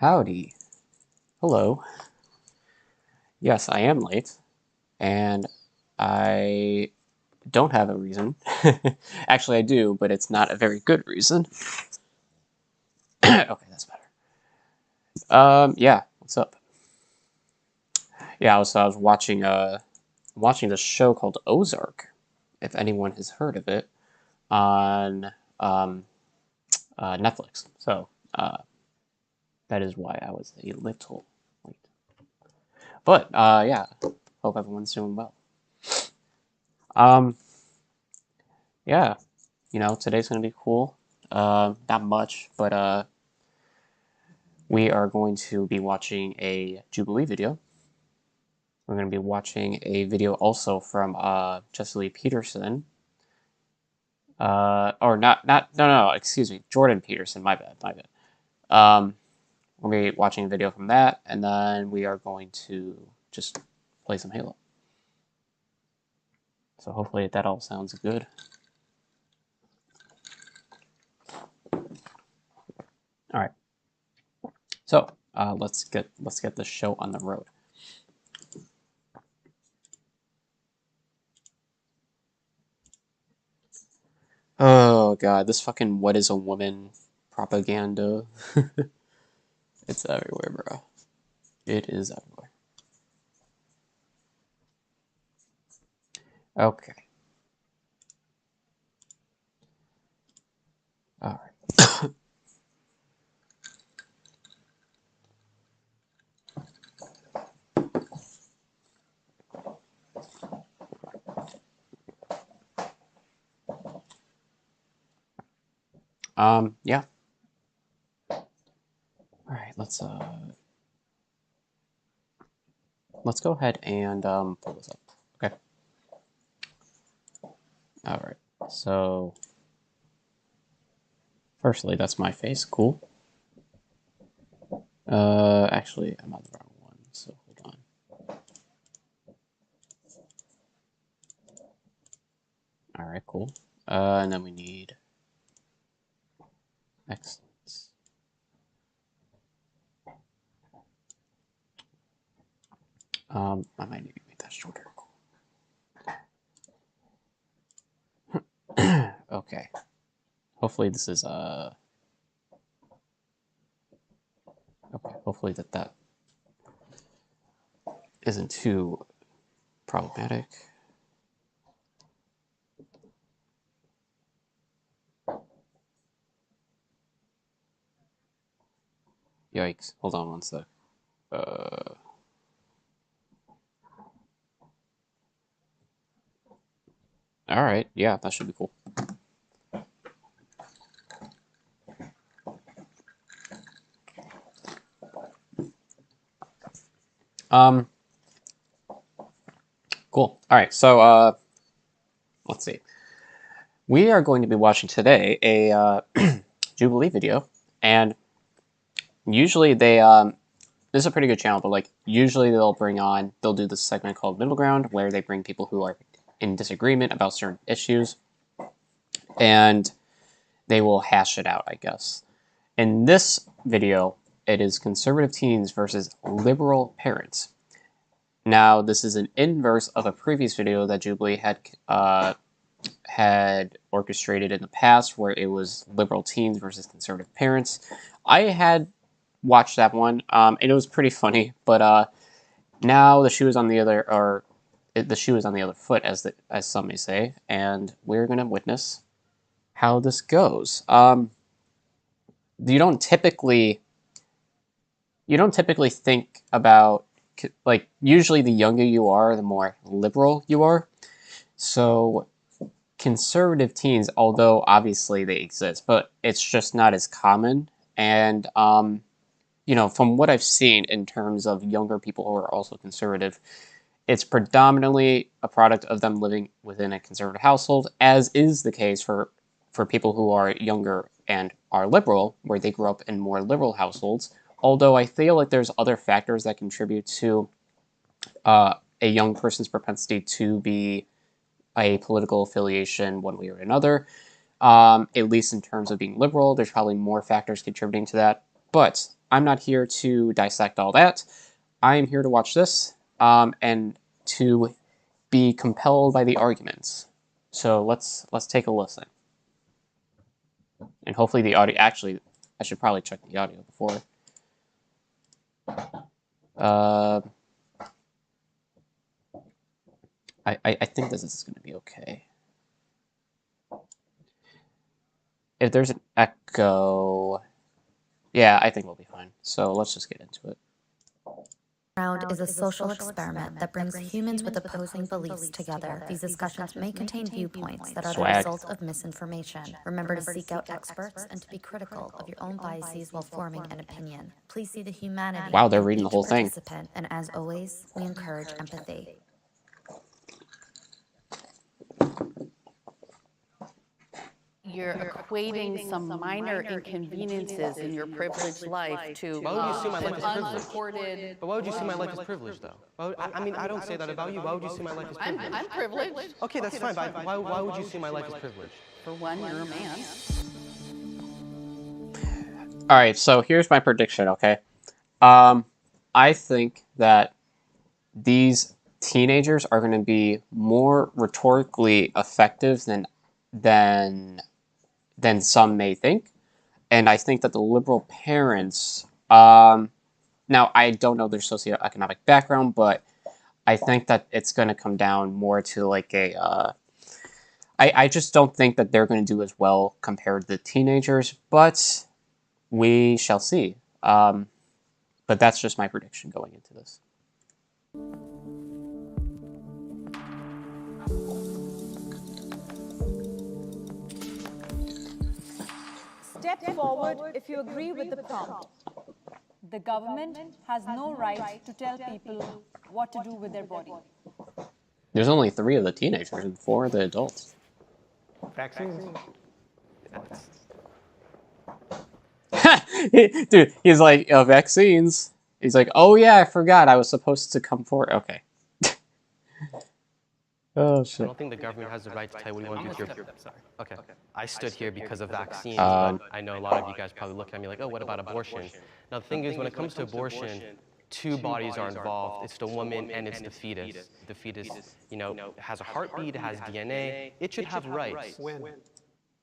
Howdy. Hello. Yes, I am late, and I don't have a reason. Actually, I do, but it's not a very good reason. Okay, that's better. Yeah, what's up? Yeah, I was watching this show called Ozark, if anyone has heard of it, on Netflix. So that is why I was a little late. But yeah, hope everyone's doing well. Um, yeah, today's gonna be cool. Not much, but we are going to be watching a Jubilee video. We're going to be watching a video also from Jubilee Peterson. Or no, excuse me, Jordan Peterson. My bad. We'll be watching a video from that, and then we are going to just play some Halo. So hopefully that all sounds good. All right. So let's get the show on the road. Oh god, this fucking "what is a woman" propaganda. It's everywhere, bro. It is everywhere. Okay. All right. Yeah. All right, let's go ahead and pull this up. Okay. All right. So, firstly, that's my face. Cool. Actually, I'm on the wrong one, so hold on. All right, cool. And then we need excellence. I might need to make that shorter. Okay. Hopefully this is okay. Hopefully that isn't too problematic. Yikes. Hold on one sec. All right. Yeah, that should be cool. Um, cool. All right. So, let's see. We are going to be watching today a Jubilee video, and usually this is a pretty good channel, but like usually they'll do this segment called Middle Ground, where they bring people who are in disagreement about certain issues, and they will hash it out, I guess. In this video, it is conservative teens versus liberal parents. Now, this is an inverse of a previous video that Jubilee had orchestrated in the past, where it was liberal teens versus conservative parents. I had watched that one, and it was pretty funny. But now the shoe is on the other, or the shoe is on the other foot, as some may say, and we're gonna witness how this goes. You don't typically think about, like, usually the younger you are, the more liberal you are. So conservative teens, although obviously they exist, but it's just not as common. And from what I've seen in terms of younger people who are also conservative, it's predominantly a product of them living within a conservative household, as is the case for people who are younger and are liberal, where they grew up in more liberal households. Although I feel like there's other factors that contribute to a young person's propensity to be a political affiliation one way or another. At least in terms of being liberal, there's probably more factors contributing to that. But I'm not here to dissect all that. I am here to watch this and to be compelled by the arguments. So let's take a listen. And hopefully the audio... Actually, I should probably check the audio before. I think this is going to be okay. If there's an echo... Yeah, I think we'll be fine. So let's just get into it. Round is a social experiment that brings humans with opposing beliefs together. These discussions may contain viewpoints that are the result of misinformation. Remember to seek out experts and to be critical of your own biases while forming an opinion. Please see the humanity Wow, they're in reading the each whole thing. participant, and as always, we encourage empathy. You're equating some minor inconveniences in your privileged life to Why would you assume my life is privileged? unsupported. But why would you say my life is privileged, though? I mean, I don't say that about you. Why would you say my life is privileged? I'm privileged. Okay, that's fine, but why would you say my life is privileged? For one, you're a man. All right, so here's my prediction, okay? I think that these teenagers are going to be more rhetorically effective than some may think. And I think that the liberal parents, now I don't know their socioeconomic background, but I think that it's going to come down more to like a, I just don't think that they're going to do as well compared to teenagers, but we shall see. But that's just my prediction going into this. Step forward if you agree with the prompt. The government has no right to tell people what to do with their body. There's only 3 of the teenagers and 4 of the adults. Vaccines? Dude, he's like, vaccines. He's like, oh yeah, I forgot I was supposed to come forward. Okay. Oh, shit. I don't think the government has the right to tell you what you want to do with your... Sorry. Okay. I stood here because of vaccines, but I know a lot of you guys probably look at me like, oh, what about abortion? Now, the thing is, when it comes to abortion, 2 bodies are involved. It's the woman and it's the fetus. The fetus, you know, has a heartbeat, has DNA. It should have rights.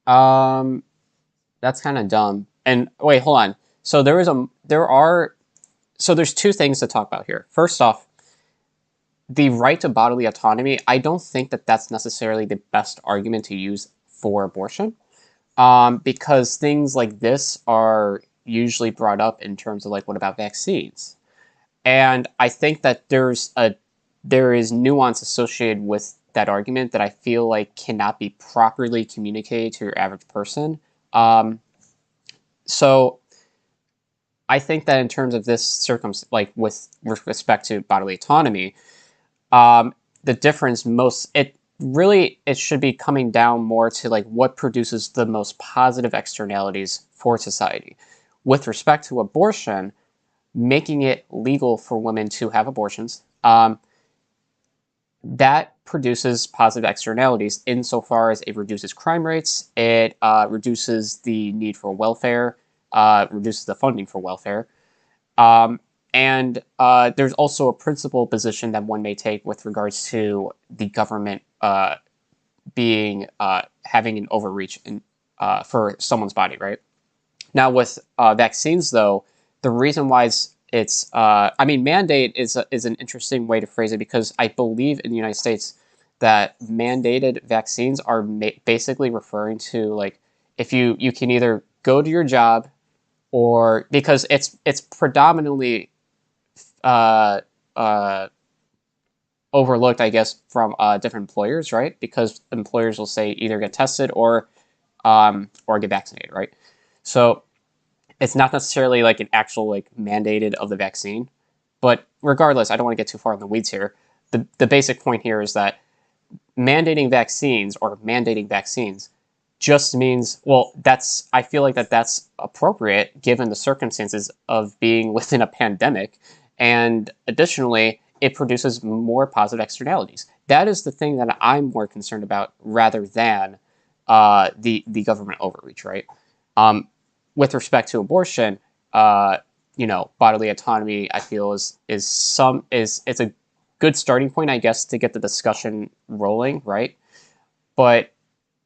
That's kind of dumb. And wait, hold on. So there's 2 things to talk about here. First off, the right to bodily autonomy, I don't think that that's necessarily the best argument to use for abortion, because things like this are usually brought up in terms of like, what about vaccines? And I think that there is nuance associated with that argument that I feel like cannot be properly communicated to your average person. So I think that in terms of this like with respect to bodily autonomy, the difference it should be coming down more to like what produces the most positive externalities for society. With respect to abortion, making it legal for women to have abortions, that produces positive externalities insofar as it reduces crime rates, it reduces the need for welfare, reduces the funding for welfare. And there's also a principal position that one may take with regards to the government having an overreach for someone's body, right? Now with vaccines, though, the reason why it's mandate is an interesting way to phrase it, because I believe in the United States that mandated vaccines are basically referring to like if you can either go to your job, or because it's predominantly overlooked, I guess, from different employers, right? Because employers will say either get tested or get vaccinated, right? So it's not necessarily like an actual like mandated of the vaccine, but regardless, I don't want to get too far in the weeds here. The basic point here is that mandating vaccines just means, well, I feel like that's appropriate given the circumstances of being within a pandemic. And additionally, it produces more positive externalities. That is the thing that I'm more concerned about rather than the government overreach, right? With respect to abortion, bodily autonomy, I feel is it's a good starting point, I guess, to get the discussion rolling, right? But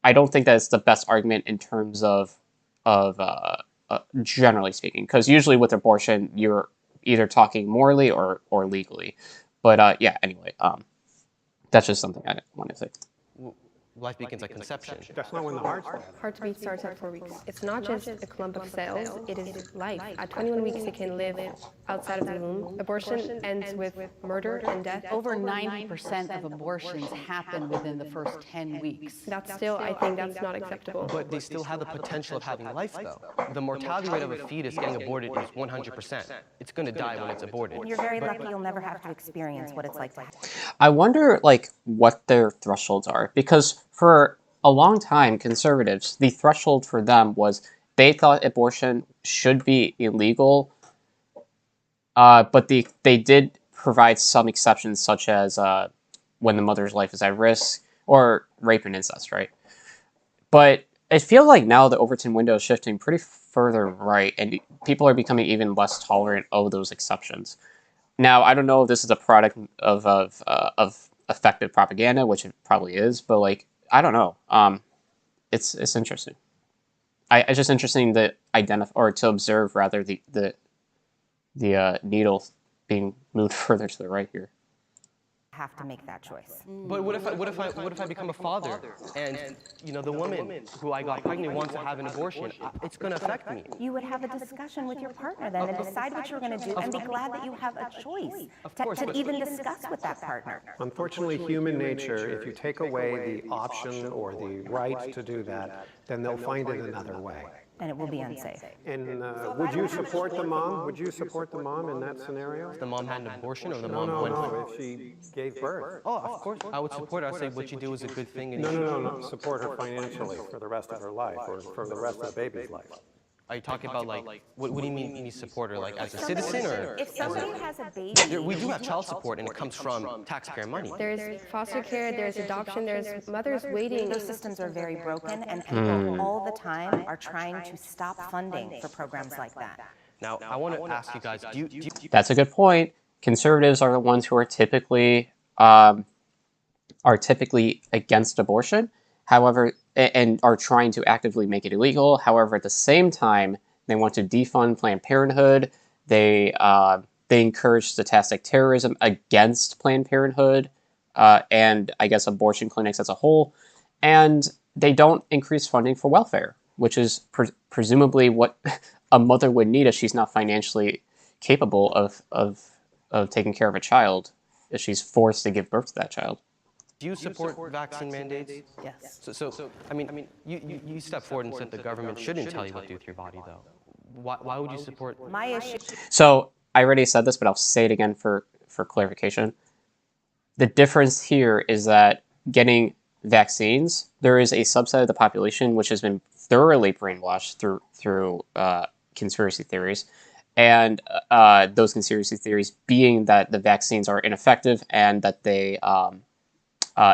I don't think that's the best argument in terms of generally speaking, because usually with abortion, you're either talking morally or legally. But yeah, anyway, that's just something I want to say. Life begins at conception. That's not when the heart starts. Heartbeat starts at 4 weeks. It's not just a clump of cells, it is life. At 21 weeks, it can live outside of the womb. Abortion ends with murder and death. Over 90% of abortions happen within the first 10 weeks. That's still, I think that's not acceptable. But they still have the potential of having life, though. The mortality rate of a fetus getting aborted is 100%. It's going to die when it's aborted. You're very lucky you'll never have to experience what it's like to have. I wonder, like, what their thresholds are, because for a long time, conservatives, the threshold for them was they thought abortion should be illegal, but they did provide some exceptions, such as when the mother's life is at risk, or rape and incest, right? But I feel like now the Overton window is shifting pretty further right, and people are becoming even less tolerant of those exceptions. Now, I don't know if this is a product of effective propaganda, which it probably is, but like, I don't know. It's interesting. It's just interesting to identify, or to observe rather, the needle being moved further to the right here. Have to make that choice. But what if I become a father and the woman who I got pregnant wants to have an abortion? It's going to affect me. You would have a discussion with your partner then and decide what you're going to do and be glad that you have a choice to even discuss with that partner. Unfortunately, human nature, if you take away the option or the right to do that, then they'll find it another way. And it will be unsafe. And would you support the mom? Would you support the mom in that scenario? If the mom had an abortion, or the No, mom went for if she gave birth. Oh, of course. I would support her. I'd say what you do is a good thing. And No. Support her financially for the rest of her life, or for the rest of the baby's life. Are you talking about, like, what do you mean you support her? Like, as a citizen, or? If somebody has a baby... We do have child support, and it comes from taxpayer money. There's foster care, there's adoption, there's mothers waiting. Those systems are very broken, and people all the time are trying to stop funding for programs like that. Now, I want to ask you guys, do you That's a good point. Conservatives are the ones who are typically against abortion. However, and are trying to actively make it illegal. However, at the same time, they want to defund Planned Parenthood. They encourage statistic terrorism against Planned Parenthood and I guess abortion clinics as a whole. And they don't increase funding for welfare, which is presumably what a mother would need if she's not financially capable of taking care of a child, if she's forced to give birth to that child. Do you support vaccine mandates? Yes. So I mean, you stepped forward and said the government shouldn't tell you what to do with your body, though. Why would you support? My issue... So I already said this, but I'll say it again for clarification. The difference here is that getting vaccines, there is a subset of the population which has been thoroughly brainwashed through conspiracy theories, and those conspiracy theories being that the vaccines are ineffective and that they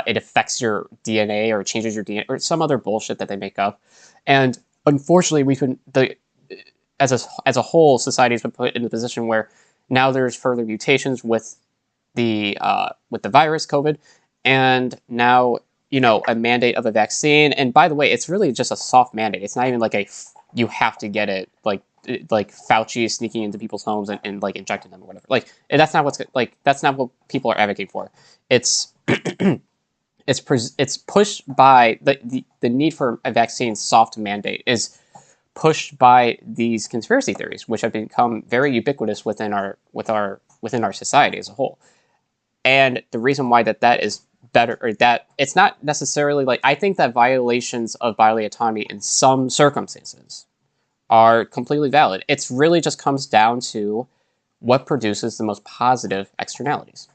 it affects your DNA or changes your DNA or some other bullshit that they make up. And unfortunately, as a whole, society has been put in a position where now there's further mutations with the virus, COVID, and now a mandate of a vaccine. And by the way, it's really just a soft mandate. It's not even like you have to get it, like Fauci is sneaking into people's homes and like injecting them or whatever. Like that's not that's not what people are advocating for. It's it's pushed by the need for a vaccine soft mandate is pushed by these conspiracy theories, which have become very ubiquitous within our society as a whole. And the reason why that is better, or that it's not necessarily like, I think that violations of bodily autonomy in some circumstances are completely valid. It's really just comes down to what produces the most positive externalities.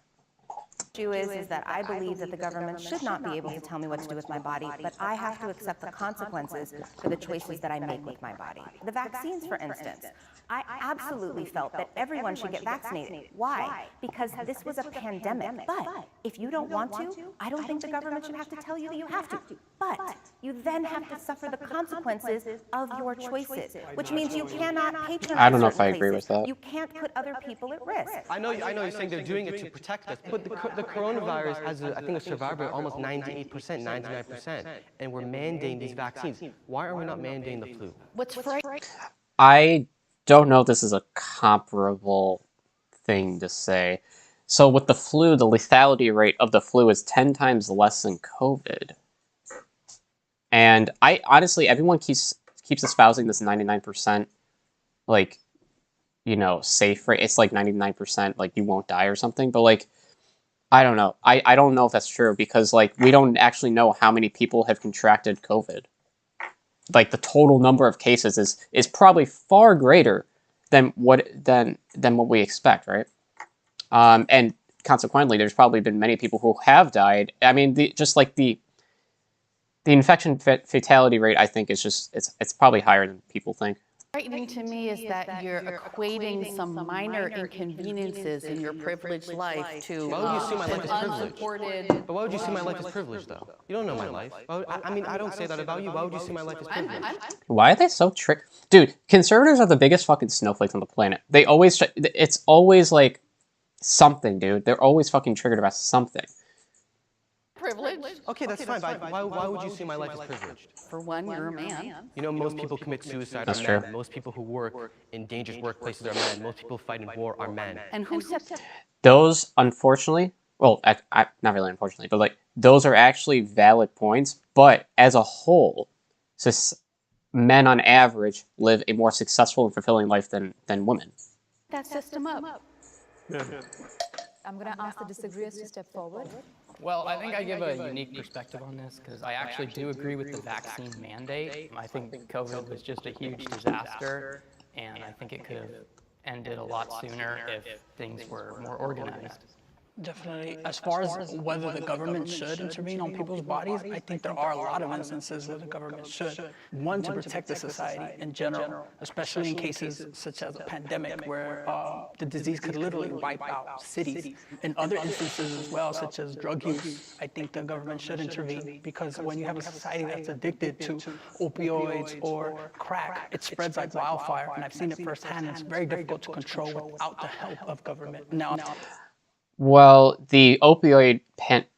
issue is that I believe that the government should not be able to tell me what to do with my body, but I have to accept the consequences for the choices that I make with my body. The vaccines, for instance, I absolutely felt that everyone should get vaccinated. Why? Because this was a pandemic. But if you don't want to, I don't think the government should have to tell you that you have to. But you then have to suffer the consequences of your choices, which means you cannot patronize I don't know if I certain agree with places. that. You can't put other people at risk. I know you're saying they're doing it to protect us, but the coronavirus has, I think, a survival rate of almost 98%, 99%, and we're mandating these vaccines. Why are we not mandating the flu? What's frightening? I don't know if this is a comparable thing to say. So with the flu, the lethality rate of the flu is 10 times less than COVID. And I honestly, everyone keeps espousing this 99%, like, you know, safe rate. It's like 99%, like you won't die or something. But like, I don't know. I don't know if that's true because like we don't actually know how many people have contracted COVID. Like the total number of cases is probably far greater than what we expect, right? And consequently, there's probably been many people who have died. I mean, just like the infection fatality rate, I think is just it's probably higher than people think. Frightening to me is that you're equating some minor inconveniences in your privileged life to Why would you assume my life is privileged? unsupported. But why would you see my life as privileged, though? You don't know my life. I mean, I don't say that about you. Why would you see my life as privileged? Why are they so Dude, conservatives are the biggest fucking snowflakes on the planet. They always it's always like something, dude. They're always fucking triggered about something. Privileged. Okay, that's fine. But why would you see my life as privileged? For one, you're a man. You know, most people commit suicide That's are men. true. Most people who work in dangerous workplaces are men. Most people who fight in war are men. And who said Those, unfortunately, well, not really unfortunately, but like those are actually valid points. But as a whole, men on average live a more successful and fulfilling life than women. that system up? I'm going to ask the disagreeers to step forward. Well, I think I give a unique perspective on this because I actually do agree with the vaccine mandate. I think COVID was just a huge disaster, and I think it could have ended a lot sooner if things were more organized. Definitely. As far as whether the government should intervene on people's bodies, I think there are a lot of instances where the government should. One, to protect the society in general, especially in cases such as a pandemic where the disease could literally wipe out cities. In other instances as well, such as drug use, I think the government should intervene because when you have a society that's addicted to opioids or crack, it spreads like wildfire. And I've seen it firsthand. It's very difficult to control without the help of government. Now, Well, the opioid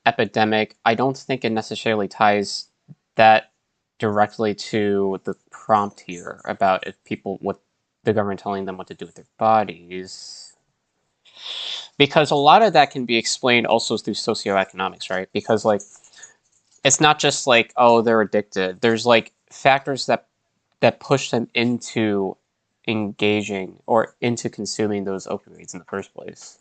epidemic, I don't think it necessarily ties that directly to the prompt here about if people, what the government telling them what to do with their bodies. Because a lot of that can be explained also through socioeconomics, right? Because like, it's not just like, oh, they're addicted. There's like factors that push them into engaging or into consuming those opioids in the first place.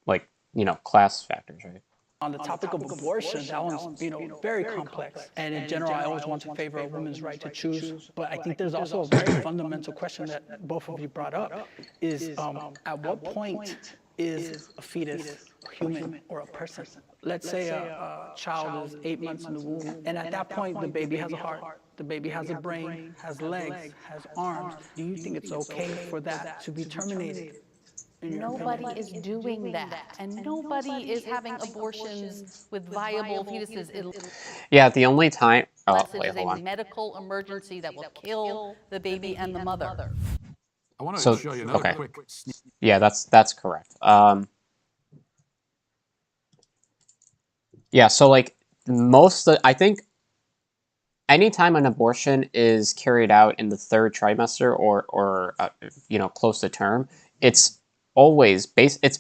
Like, you know, class factors, right? on the topic of abortion, that one's very complex. And in general, I always want to favor a woman's right to choose. But I think there's also a very fundamental question that both of you brought up: is at what point is a fetus a human or a person? Let's say a child is 8 months in the womb, and at that point, the baby has a heart, the baby has a brain, has legs, has arms. Do you think it's okay for that to be terminated? Nobody is doing that, and nobody is having abortions with viable fetuses Yeah, the only time. Oh, unless it wait, is hold a on. medical emergency that will kill the baby and the mother. I want to So, show you another okay. quick. Yeah, that's correct. Yeah, so like I think anytime an abortion is carried out in the third trimester or close to term, it's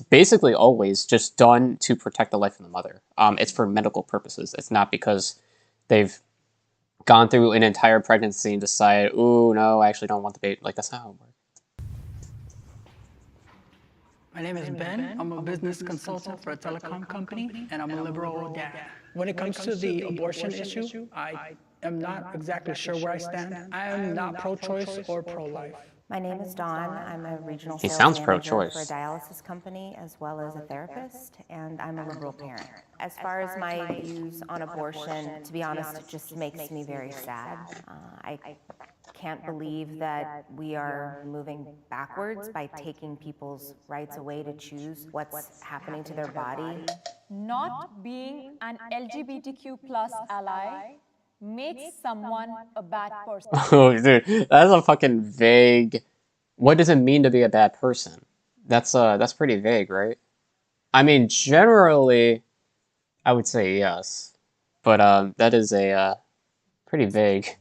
basically always just done to protect the life of the mother. It's for medical purposes. It's not because they've gone through an entire pregnancy and decided, ooh, no, I actually don't want the baby. Like, that's not how it works. My name is Ben. I'm a business consultant for a telecom company, and I'm a liberal dad. When it comes to the abortion issue, I am not exactly sure where I stand. I am not pro-choice or pro-life. My name is Dawn. I'm a regional He sales sounds manager for a pro-choice. dialysis company as well as a therapist, and I'm a liberal parent. As far as my views on abortion, to be honest, it just makes me very sad. I can't believe that we are moving backwards by taking people's rights away to choose what's happening to their body. Not being an LGBTQ plus ally makes someone a bad person. Oh, dude, that's a fucking vague. What does it mean to be a bad person? That's pretty vague, right? I mean, generally, I would say yes, but that is a pretty vague.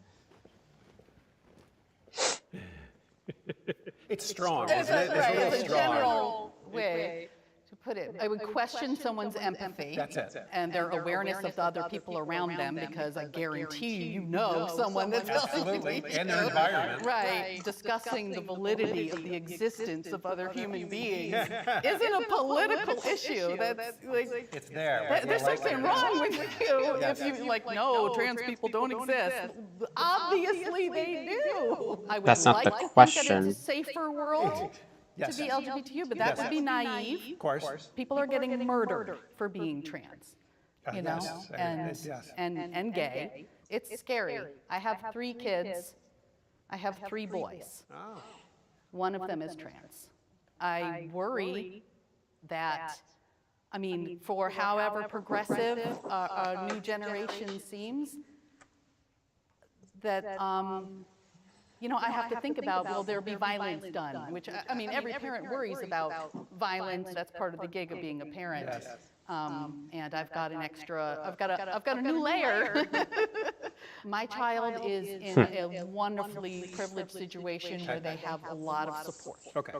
It's strong, It's isn't it? It's right, real it's a strong. general way to put it. I would question someone's empathy That's it. and their awareness of the other people around them, because I guarantee you know someone that's Absolutely, and their environment. Right, discussing the validity of the existence of other human beings isn't a political issue. That's like, It's there. there's something wrong with you if you like, no, trans people don't exist. Obviously they do. I would That's not like the to think that question. it's a safer world Yes. to be LGBTQ, but that would be naive. Of course. People are getting murdered for being trans, you know, Yes, yes. and gay. It's scary. I have 3 kids. I have 3 boys. One of them is trans. I worry that, I mean, for however progressive a new generation seems, that, you know, I have to think about, will there be violence done? Which, I mean, every parent worries about violence. That's part of the gig of being a parent. And I've got I've got a new layer. My child is in a wonderfully privileged situation where they have a lot of support. Okay.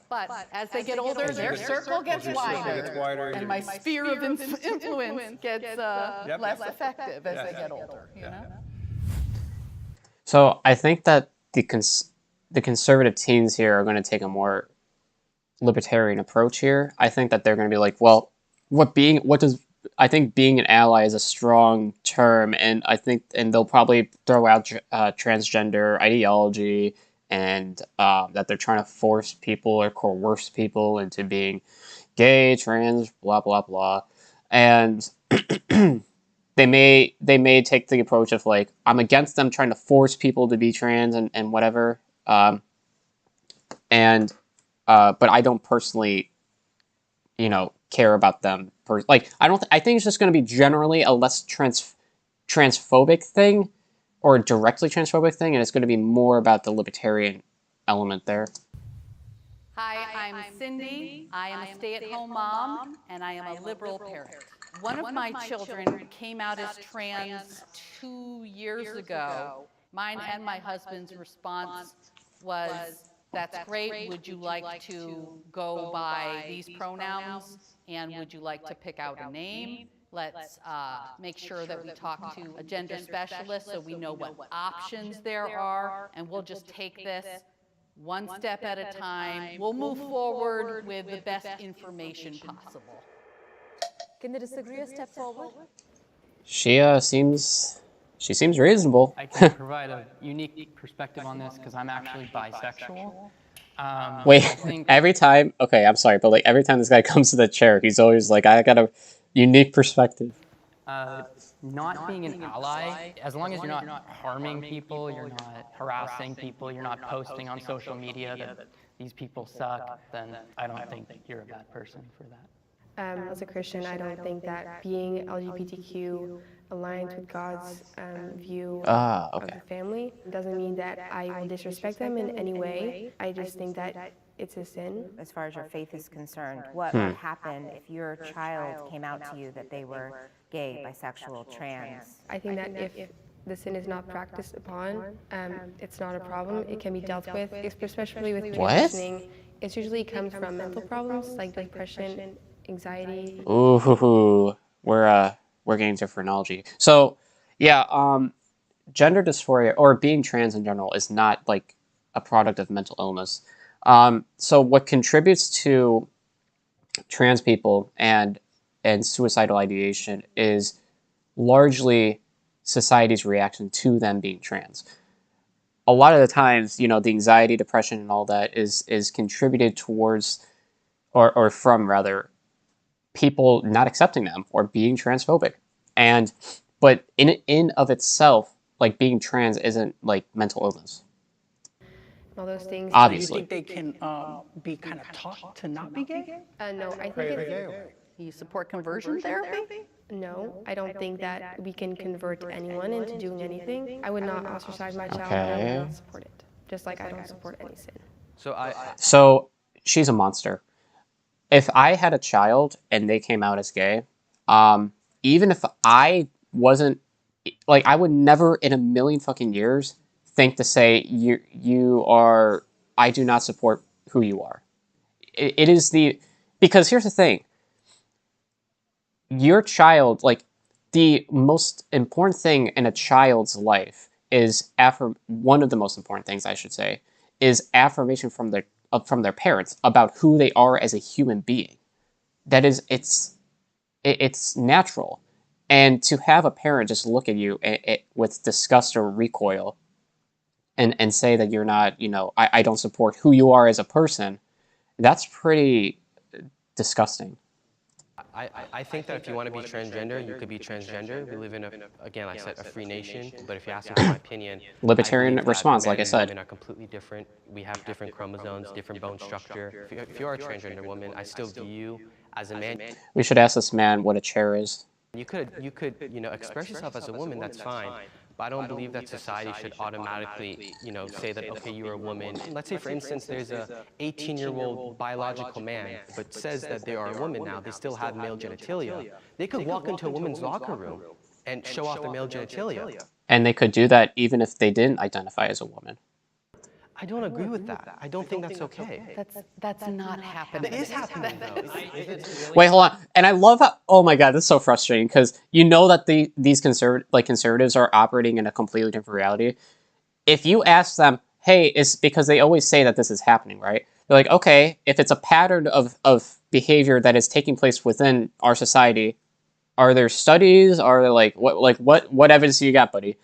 But as they get older, their circle gets wider, and my sphere of influence gets less effective as they get older, you know? So I think that the conservative teens here are going to take a more libertarian approach here. I think that they're going to be like, well, I think being an ally is a strong term, and they'll probably throw out transgender ideology and that they're trying to force people or coerce people into being gay, trans, blah blah blah, and they may take the approach of like, I'm against them trying to force people to be trans and whatever, but I don't personally, care about them. I think it's just going to be generally a less transphobic thing, or directly transphobic thing, and it's going to be more about the libertarian element there. Hi, I'm Cindy. I am a stay-at-home mom, and I am a liberal parent. One of my children came out as trans 2 years ago. Mine and my husband's response was, that's great. Would you like to go by these pronouns? And would you like to pick out a name? Let's make sure that we talk to a gender specialist so we know what options there are, and we'll just take this one step at a time. We'll move forward with the best information possible. Can they disagree or step forward? She seems reasonable. I can provide a unique perspective on this because I'm actually bisexual. Wait, every time, okay, I'm sorry, but like every time this guy comes to the chair, he's always like, I got a unique perspective. Not being an ally, as long as you're not harming people, you're not harassing people, you're not posting on social media that these people suck, then I don't think you're a bad person for that. As a Christian, I don't think that being LGBTQ aligns with God's view of the family. It doesn't mean that I will disrespect them in any way. I just think that it's a sin. As far as your faith is concerned, what would happen if your child came out to you that they were gay, bisexual, trans? I think that if the sin is not practiced upon, it's not a problem. It can be dealt with, especially with transitioning. It usually comes from mental problems like depression, anxiety. Ooh, we're getting to phrenology. So, yeah, gender dysphoria or being trans in general is not like a product of mental illness. So what contributes to trans people and suicidal ideation is largely society's reaction to them being trans. A lot of the times, you know, the anxiety, depression, and all that is contributed towards, or from rather, people not accepting them or being transphobic. And but in of itself, like being trans isn't like mental illness. All those things. Obviously. Do you think they can be kind of taught to not be gay? No, I think it's. You support conversion therapy? No, I don't think that we can convert anyone into doing anything. I would not ostracize my child, and I would not support it. Just like I don't support any sin. So she's a monster. If I had a child and they came out as gay, even if I wasn't, like, I would never in a million fucking years think to say you are, I do not support who you are. It is because here's the thing. Your child, like, the most important thing in a child's life is one of the most important things, I should say, is affirmation from their parents about who they are as a human being. That is, it's natural. And to have a parent just look at you with disgust or recoil and say that you're not, you know, I don't support who you are as a person, that's pretty disgusting. I think that if you want to be transgender, you could be transgender. We live in again, like I said, a free nation. But if you ask me my opinion, libertarian response, like I said, women are completely different. We have different chromosomes, different bone structure. If you are a transgender woman, I still view you as a man. We should ask this man what a chair is. You could, you know, express yourself as a woman. That's fine. But I don't believe that society should automatically, you know, say that, okay, you're a woman. Let's say, for instance, there's a 18-year-old biological man, but says that they are a woman now. They still have male genitalia. They could walk into a woman's locker room and show off their male genitalia. And they could do that even if they didn't identify as a woman. I don't agree with that. I don't think that's okay. That's not happening. It is happening, though. Wait, hold on. And I love how, oh my god, this is so frustrating, because you know that these conservatives are operating in a completely different reality. If you ask them, hey, it's because they always say that this is happening, right? They're like, okay, if it's a pattern of behavior that is taking place within our society, are there studies? Are there what evidence do you got, buddy?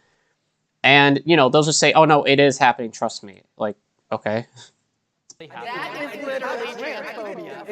And, you know, they'll just say, oh, no, it is happening. Trust me. Like, okay. That is literally transphobia.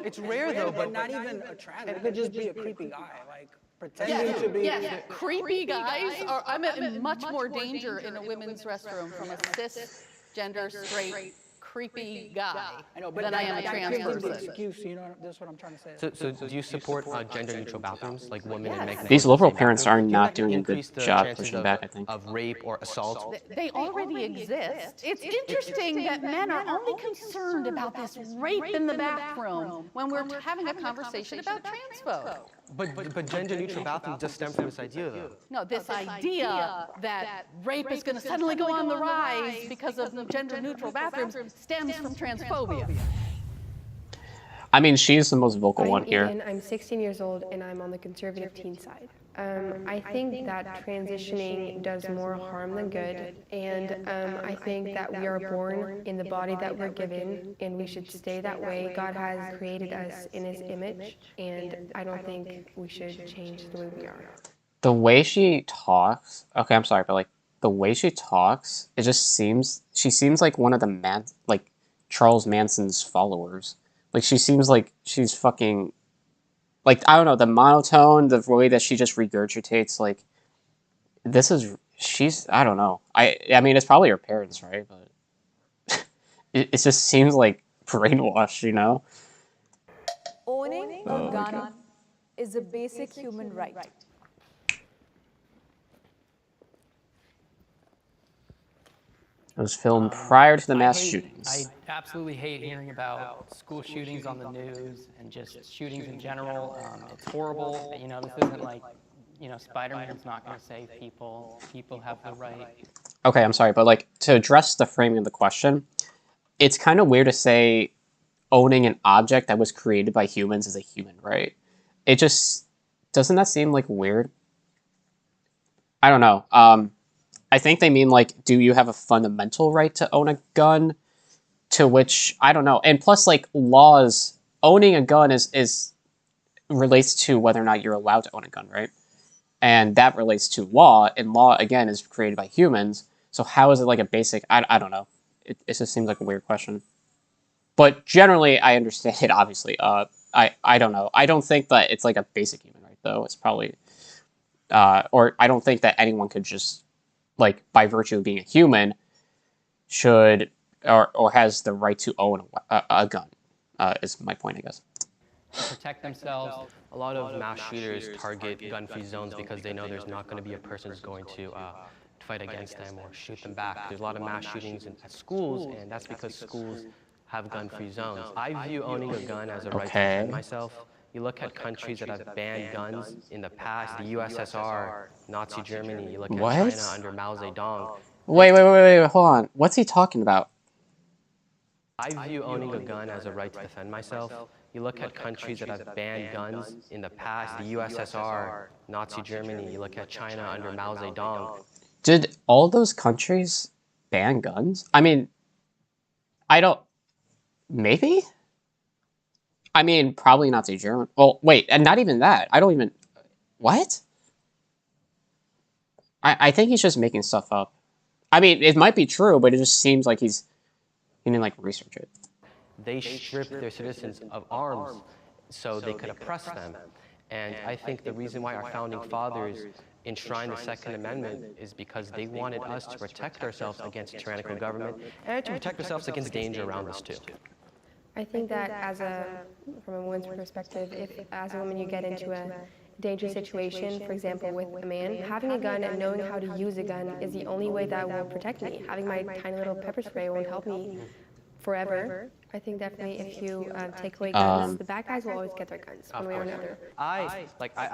It's rare, though, but not even a trans. It could just be a creepy guy, like, pretending to be. Yeah, creepy guys are, I'm in much more danger in a women's restroom from a cisgender, straight, creepy guy than I am a trans person. Excuse, you know, that's what I'm trying to say. So do you support gender-neutral bathrooms, like women and men? These liberal parents are not doing a good job pushing back, I think. Of rape or assault? They already exist. It's interesting that men are only concerned about this rape in the bathroom when we're having a conversation about trans folk. But gender-neutral bathrooms just stem from this idea, though. No, this idea that rape is going to suddenly go on the rise because of gender-neutral bathrooms stems from transphobia. I mean, she's the most vocal one here. I'm 16 years old, and I'm on the conservative teen side. I think that transitioning does more harm than good, and I think that we are born in the body that we're given, and we should stay that way. God has created us in His image, and I don't think we should change the way we are. The way she talks, okay, I'm sorry, but like the way she talks, it just seems, she seems like one of the Charles Manson's followers. Like, she seems like she's fucking, like, I don't know, the monotone, the way that she just regurgitates, like, I don't know. I mean, it's probably her parents, right? But it just seems like brainwashed, you know? Owning a gun is a basic human right. It was filmed prior to the mass shootings. I absolutely hate hearing about school shootings on the news and just shootings in general. It's horrible. You know, this isn't like, you know, Spider-Man's not going to save people. People have the right. Okay, I'm sorry, but like to address the framing of the question, it's kind of weird to say owning an object that was created by humans is a human right. It just, doesn't that seem like weird? I don't know. I think they mean, like, do you have a fundamental right to own a gun? To which, I don't know. And plus, like, laws, owning a gun is relates to whether or not you're allowed to own a gun, right? and that relates to law, and law, again, is created by humans. So how is it like a basic... I don't know. It just seems like a weird question. But generally, I understand it, obviously. I don't know. I don't think that it's like a basic human right, though. It's probably... or I don't think that anyone could just, like, by virtue of being a human, should or has the right to own a gun, is my point, I guess. Protect themselves. A lot of mass shooters target gun-free zones because they know there's not going to be a person who's going to fight against them or shoot them back. There's a lot of mass shootings at schools, and that's because schools have gun-free zones. I view owning a gun as a right to defend myself. You look at countries that have banned guns in the past, the USSR, Nazi Germany, you look at China under Mao Zedong. Wait, hold on. What's he talking about? I view owning a gun as a right to defend myself. You look at countries that have banned guns in the past, the USSR, Nazi Germany, you look at China under Mao Zedong. Did all those countries ban guns? I mean, I don't... Maybe? I mean, probably Nazi Germany. Well, wait, and not even that. I don't even... What? I think he's just making stuff up. I mean, it might be true, but it just seems like he didn't, like, research it. They stripped their citizens of arms so they could oppress them. And I think the reason why our founding fathers enshrined the Second Amendment is because they wanted us to protect ourselves against tyrannical government and to protect ourselves against danger around us too. I think that from a woman's perspective, if as a woman you get into a dangerous situation, for example, with a man, having a gun and knowing how to use a gun is the only way that will protect me. Having my tiny little pepper spray won't help me forever. I think definitely if you take away guns, the bad guys will always get their guns, one way or another. I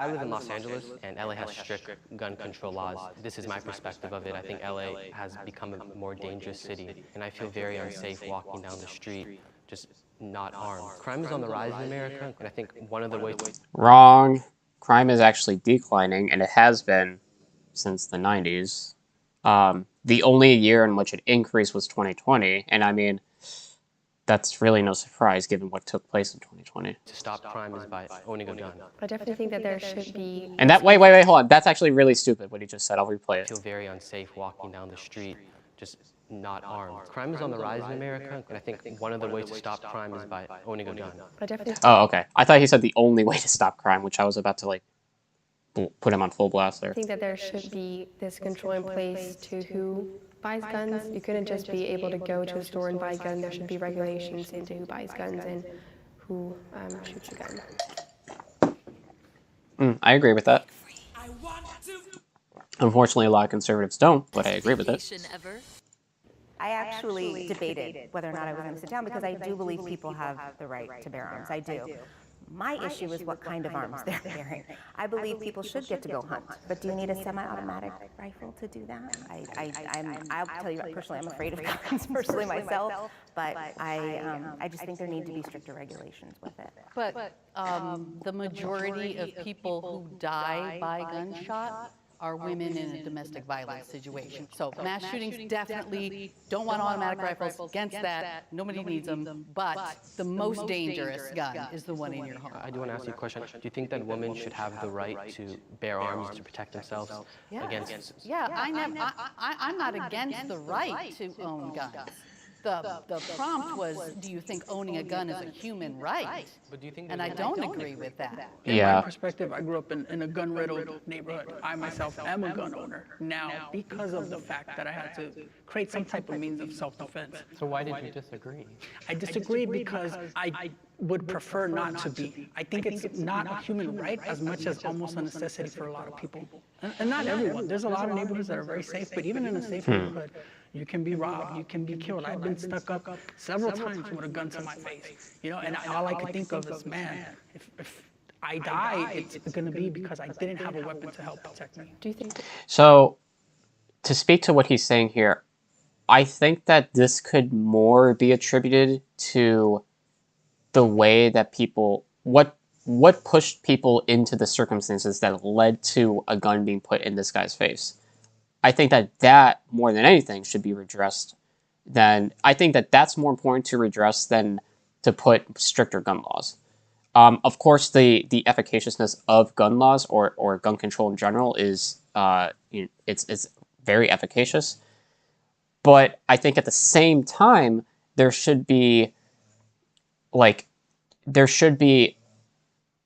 live in Los Angeles, and LA has strict gun control laws. This is my perspective of it. I think LA has become a more dangerous city, and I feel very unsafe walking down the street, just not armed. Crime is on the rise in America, and I think one of the ways... Wrong. Crime is actually declining, and it has been since the 90s. The only year in which it increased was 2020, and I mean, that's really no surprise given what took place in 2020. To stop crime is by owning a gun. I definitely think that there should be... And that, wait, hold on. That's actually really stupid what he just said. I'll replay it. I feel very unsafe walking down the street, just not armed. Crime is on the rise in America, and I think one of the ways to stop crime is by owning a gun. I definitely... Oh, okay. I thought he said the only way to stop crime, which I was about to, like, put him on full blast there. I think that there should be this control in place to who buys guns. You couldn't just be able to go to a store and buy a gun. There should be regulations into who buys guns and who shoots a gun. I agree with that. Unfortunately, a lot of conservatives don't, but I agree with it. I actually debated whether or not I was going to sit down because I do believe people have the right to bear arms. I do. My issue is what kind of arms they're bearing. I believe people should get to go hunt, but do you need a semi-automatic rifle to do that? I'll tell you personally, I'm afraid of guns personally myself, but I just think there need to be stricter regulations with it. But the majority of people who die by gunshot are women in a domestic violence situation. So mass shootings definitely don't want automatic rifles, against that, nobody needs them, but the most dangerous gun is the one in your home. I do want to ask you a question. Do you think that women should have the right to bear arms to protect themselves against... Yeah, I'm not against the right to own guns. The prompt was, do you think owning a gun is a human right? But do you think and I don't agree with that. In my perspective, I grew up in a gun-riddled neighborhood. I myself am a gun owner now because of the fact that I had to create some type of means of self-defense. So why did you disagree? I disagree because I would prefer not to be. I think it's not a human right as much as almost a necessity for a lot of people. And not everyone. There's a lot of neighborhoods that are very safe, but even in a safe neighborhood, you can be robbed, you can be killed. I've been stuck up several times with a gun to my face, you know, and all I could think of is, man, if I die, it's gonna be because I didn't have a weapon to help protect me. Do you think? So, to speak to what he's saying here, I think that this could more be attributed to the way that people, what pushed people into the circumstances that led to a gun being put in this guy's face. I think that more than anything should be redressed. I think that that's more important to redress than to put stricter gun laws. Of course, the efficaciousness of gun laws or gun control in general is it's very efficacious. But I think at the same time there should be like there should be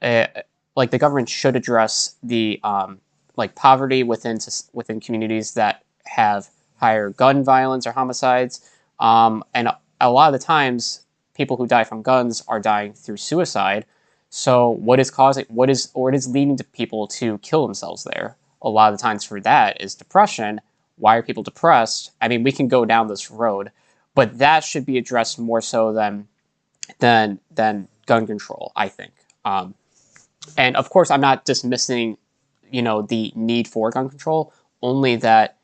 like the government should address the like poverty within communities that have higher gun violence or homicides, and a lot of the times people who die from guns are dying through suicide. So what is leading to people to kill themselves there? A lot of the times for that is depression. Why are people depressed? I mean, we can go down this road, but that should be addressed more so than gun control, I think. And of course, I'm not dismissing, the need for gun control. Only that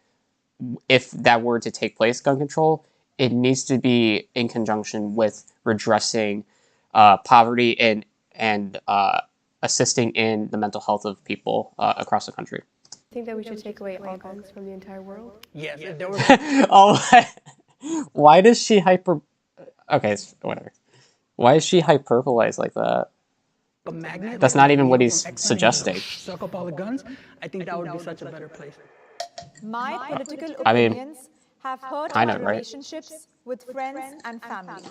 if that were to take place, gun control, it needs to be in conjunction with redressing poverty and assisting in the mental health of people across the country. Think that we should take away all guns from the entire world? Yes, if there was Oh, why does she Okay, whatever. Why is she hyperbolized like that? a magnet. That's not even what he's suggesting. Suck up all the guns. I think that would be such a better place. My political I mean, opinions have hurt kind my of, right? relationships with friends and family.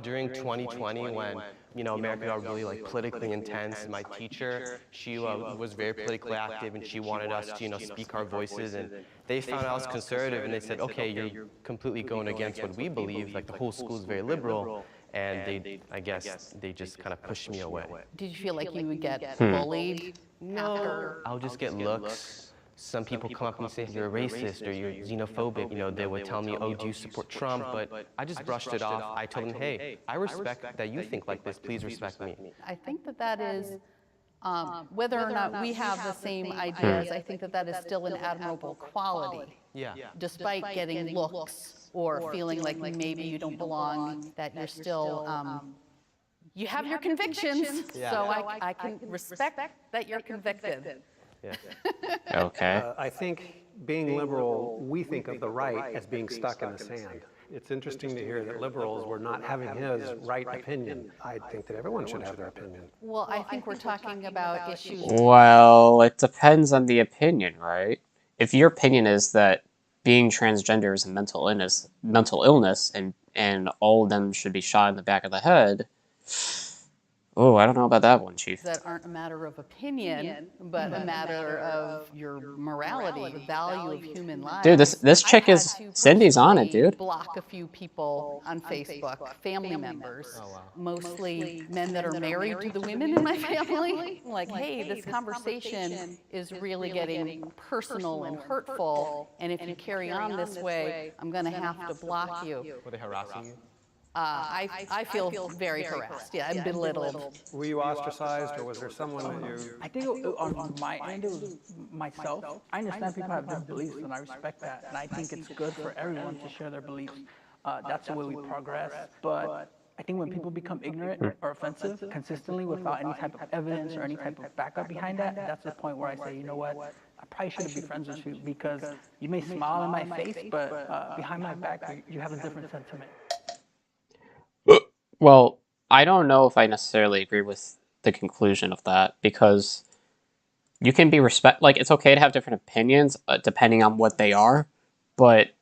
During 2020, when America got really like politically intense, my teacher, she was very politically active, and she wanted us to speak our voices. And they found I was conservative, and they said, okay, you're completely going against what we believe. Like the whole school is very liberal, and I guess they just kind of pushed me away. Did you feel like you would get bullied? No, I'll just get looks. Some people come up and say you're a racist or you're xenophobic. They would tell me, oh, do you support Trump? But I just brushed it off. I told them, hey, I respect that you think like this. Please respect me. I think that is, whether or not we have the same ideas, I think that is still an admirable quality. Yeah. Despite getting looks or feeling like maybe you don't belong, that you're still, you have your convictions, so I can respect that you're convicted. Yeah. Okay. I think being liberal, we think of the right as being stuck in the sand. It's interesting to hear that liberals were not having his right opinion. I think that everyone should have their opinion. Well, I think we're talking about issues. Well, it depends on the opinion, right? If your opinion is that being transgender is a mental illness, and all of them should be shot in the back of the head. Oh, I don't know about that one, Chief. That aren't a matter of opinion, but a matter of your morality, the value of human life. Dude, this chick is Cindy's on it, dude. Block a few people on Facebook, family members, mostly men that are married to the women in my family. Like, hey, this conversation is really getting personal and hurtful, and if you carry on this way, I'm going to have to block you. Were they harassing you? I feel very harassed, and belittled. Were you ostracized, or was there someone that you... I think on my end, it was myself. I understand people have their beliefs, and I respect that. And I think it's good for everyone to share their beliefs. That's the way we progress. But I think when people become ignorant or offensive consistently without any type of evidence or any type of backup behind that, that's the point where I say, you know what, I probably shouldn't be friends with you, because you may smile in my face, but behind my back, you have a different sentiment. Well, I don't know if I necessarily agree with the conclusion of that, because you can be like, it's okay to have different opinions depending on what they are, but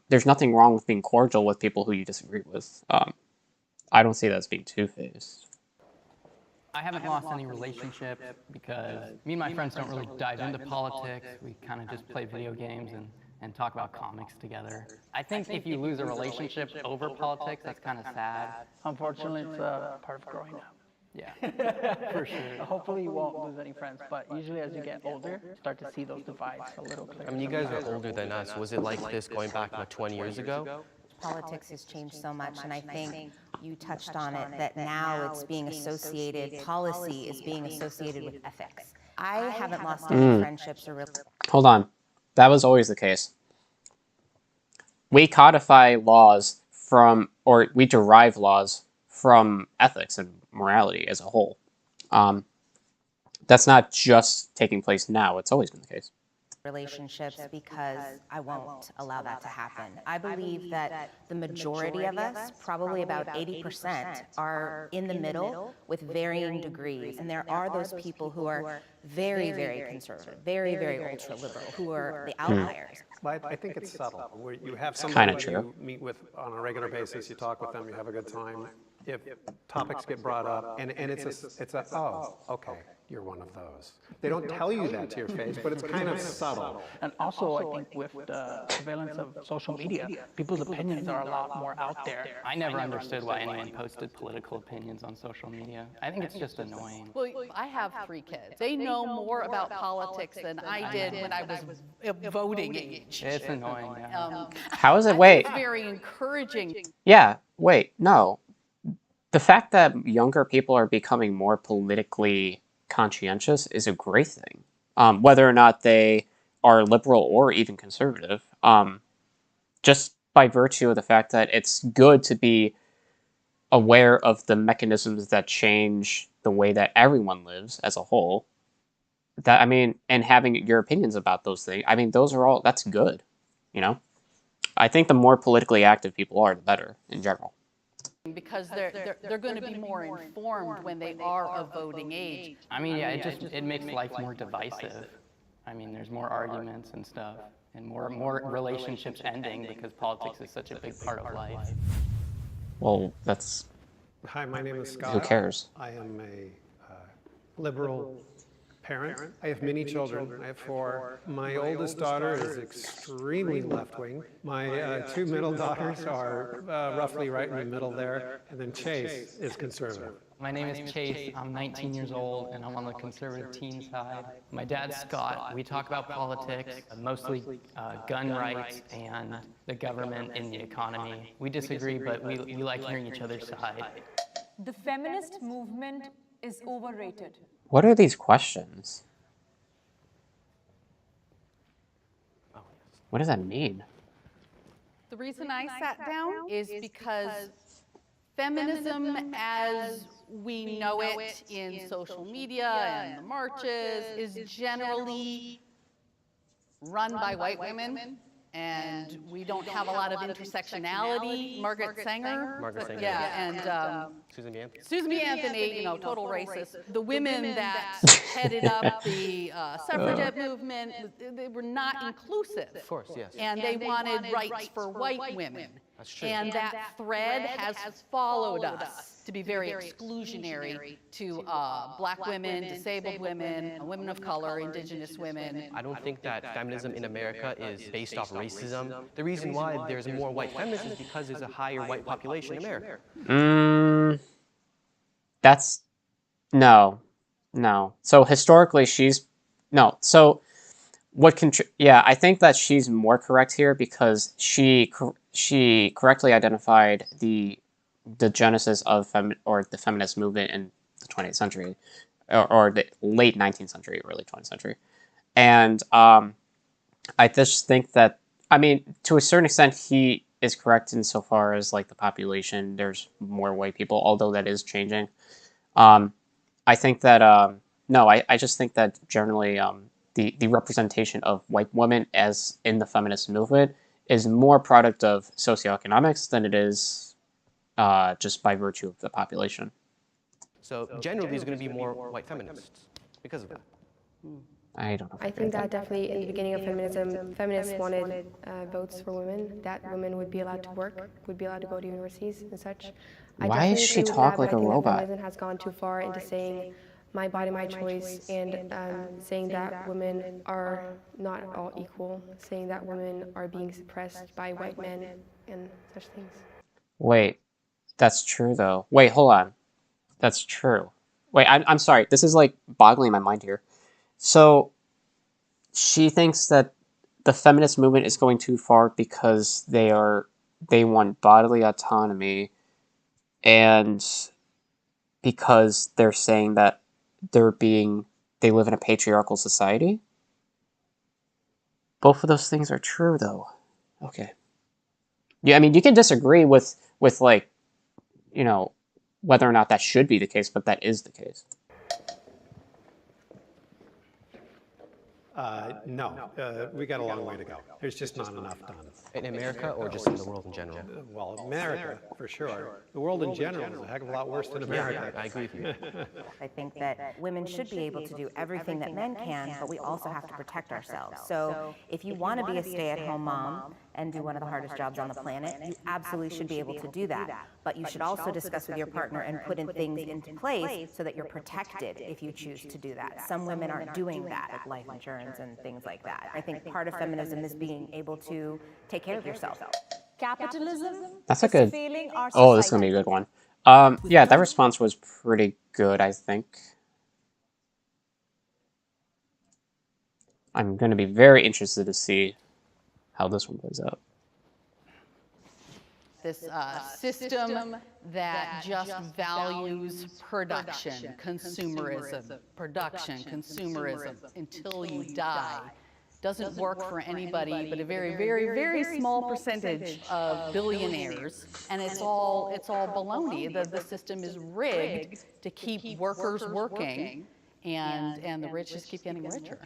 there's nothing wrong with being cordial with people who you disagree with. I don't see that as being two-faced. I haven't lost any relationships because me and my friends don't really dive into politics. We kind of just play video games and talk about comics together. I think if you lose a relationship over politics, that's kind of sad. Unfortunately, it's part of growing up. Yeah, for sure. Hopefully you won't lose any friends, but usually as you get older, you start to see those divides a little clearer. I mean, you guys are older than us. Was it like this going back about 20 years ago? Politics has changed so much, and I think you touched on it, that now it's being associated, policy is being associated with ethics. I haven't lost any friendships or... Hold on. That was always the case. We codify laws from, or we derive laws from ethics and morality as a whole. That's not just taking place now. It's always been the case. relationships because I won't allow that to happen. I believe that the majority of us, probably about 80%, are in the middle with varying degrees. And there are those people who are very, very conservative, very, very ultra-liberal, who are the outliers. But I think it's subtle. Where you have Kinda somebody that true. you meet with on a regular basis, you talk with them, you have a good time. If topics get brought up, and it's a, oh, okay, you're one of those. They don't tell you that to your face, but it's kind of subtle. And also, I think with the prevalence of social media, people's opinions are a lot more out there. I never understood why anyone posted political opinions on social media. I think it's just annoying. Well, I have 3 kids. They know more about politics than I did when I was voting age. It's annoying, yeah. How is it? I Wait. think it's very encouraging. Yeah. Wait. No. The fact that younger people are becoming more politically conscientious is a great thing. Whether or not they are liberal or even conservative, just by virtue of the fact that it's good to be aware of the mechanisms that change the way that everyone lives as a whole. That, I mean, and having your opinions about those things, I mean, those are all, that's good, you know? I think the more politically active people are, the better in general. Because they're going to be more informed when they are of voting age. I mean, yeah, it makes life more divisive. I mean, there's more arguments and stuff, and more relationships ending because politics is such a big part of life. Well, that's... Hi, my name is Scott. Who cares? I am a liberal parent. I have many children. I have 4. My oldest daughter is extremely left-wing. My 2 middle daughters are roughly right in the middle there. And then Chase is conservative. My name is Chase. I'm 19 years old, and I'm on the conservative teen side. My dad's Scott. We talk about politics, mostly gun rights and the government and the economy. We disagree, but we like hearing each other's side. The feminist movement is overrated. What are these questions? What does that mean? The reason I sat down is because feminism as we know it in social media and the marches is generally run by white women, and we don't have a lot of intersectionality. Margaret Sanger? Margaret Sanger. Yeah, and Susan B. Anthony. Susan B. Anthony, you know, total racist. The women that headed up the suffragette movement, they were not inclusive. Of course, yes. And they wanted rights for white women. That's true. And that thread has followed us to be very exclusionary to black women, disabled women, women of color, indigenous women. I don't think that feminism in America is based off racism. The reason why there's more white feminists is because there's a higher white population in America. That's... No. So historically, no. So what yeah, I think that she's more correct here because she correctly identified the genesis of the feminist movement in the 20th century, or the late 19th century, early 20th century. And I just think that, I mean, to a certain extent, he is correct insofar as like the population, there's more white people, although that is changing. I think that, no, I just think that generally the representation of white women as in the feminist movement is more product of socioeconomics than it is just by virtue of the population. So generally, there's going to be more white feminists because of that. I don't know. I think that definitely in the beginning of feminism, feminists wanted votes for women, that women would be allowed to work, would be allowed to go to universities and such. Why does she talk like a robot? Feminism has gone too far into saying my body, my choice, and saying that women are not all equal, saying that women are being suppressed by white men and such things. Wait, that's true though. Wait, hold on. That's true. Wait, I'm sorry. This is like boggling my mind here. So she thinks that the feminist movement is going too far because they want bodily autonomy, and because they're saying that they live in a patriarchal society. Both of those things are true though. Okay. Yeah, I mean, you can disagree with like, you know, whether or not that should be the case, but that is the case. No, we got a long way to go. There's just not enough done. In America or just in the world in general? Well, America, for sure. The world in general is a heck of a lot worse than America. Yeah, I agree with you. I think that women should be able to do everything that men can, but we also have to protect ourselves. So if you want to be a stay-at-home mom and do one of the hardest jobs on the planet, you absolutely should be able to do that. But you should also discuss with your partner and put in things into place so that you're protected if you choose to do that. Some women aren't doing that, like life insurance and things like that. I think part of feminism is being able to take care of yourself. Capitalism That's a is good. failing our Oh, this is gonna society. be a good one. Yeah, that response was pretty good, I think. I'm gonna be very interested to see how this one plays out. This system that just values production, consumerism until you die doesn't work for anybody but a very, very, very small percentage of billionaires, and it's all baloney. The system is rigged to keep workers working, and the rich just keep getting richer.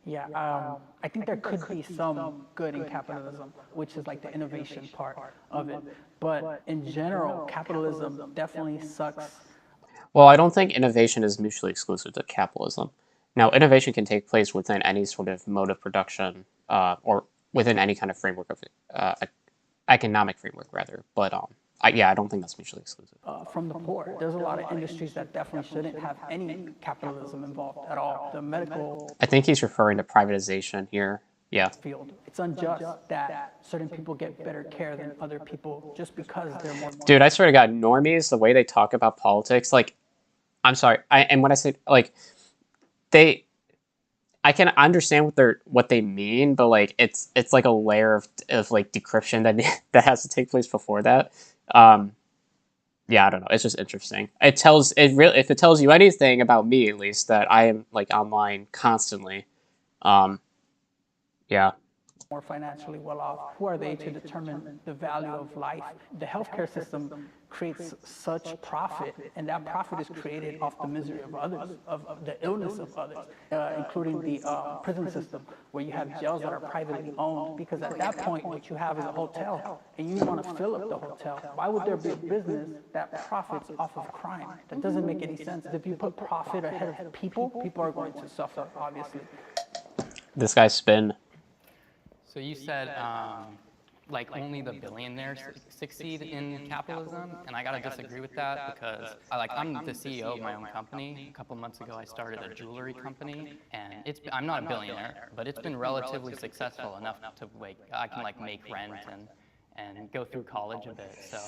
Yeah, I think there could be some good in capitalism, which is like the innovation part of it. But in general, capitalism definitely sucks. Well, I don't think innovation is mutually exclusive to capitalism. Now, innovation can take place within any sort of mode of production, or within any kind of framework of economic framework, rather. But yeah, I don't think that's mutually exclusive. From the poor, there's a lot of industries that definitely shouldn't have any capitalism involved at all. The medical I think he's referring to privatization here. Yeah. field, it's unjust that certain people get better care than other people just because they're more. Dude, I swear to God, normies, the way they talk about politics, like, I'm sorry, and when I say, like, I can understand what they mean, but like it's like a layer of like decryption that has to take place before that. Yeah, I don't know. It's just interesting. If it tells you anything about me, at least, that I am like online constantly. Yeah. More financially well off. Who are they to determine the value of life? The healthcare system creates such profit, and that profit is created off the misery of others, of the illness of others, including the prison system, where you have jails that are privately owned, because at that point, what you have is a hotel, and you want to fill up the hotel. Why would there be a business that profits off of crime? That doesn't make any sense. If you put profit ahead of people, people are going to suffer, obviously. This guy's spin. So you said like only the billionaires succeed in capitalism, and I gotta disagree with that because I'm the CEO of my own company. A couple months ago, I started a jewelry company, and I'm not a billionaire, but it's been relatively successful enough to I can make rent and go through college a bit. So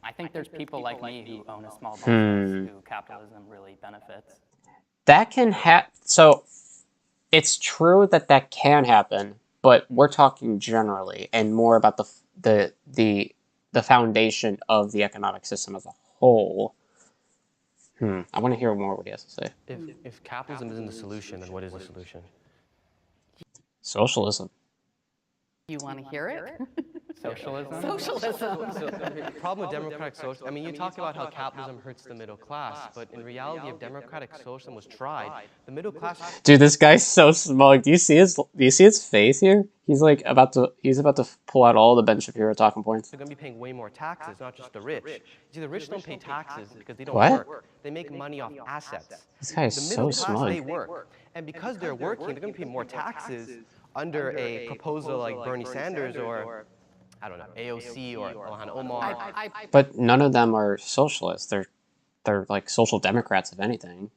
I think there's people like me who own a small business who capitalism really benefits. That can so it's true that can happen. But we're talking generally and more about the foundation of the economic system as a whole. I want to hear more what he has to say. If capitalism isn't the solution, then what is the solution? Socialism. You want to hear it? Socialism? Socialism. So the problem with democratic socialism, I mean, you talk about how capitalism hurts the middle class, but in reality, if democratic socialism was tried, the middle class. Dude, this guy's so smug. Do you see his face here? He's like about to pull out all the Ben Shapiro talking points. They're going to be paying way more taxes, not just the rich. You see, the rich don't pay taxes because they don't work. They make money off assets. This guy is the so middle class, smug. they work, and because they're working, they're going to pay more taxes under a proposal like Bernie Sanders or, I don't know, AOC or Ilhan Omar. But none of them are socialists. They're like social democrats, if anything.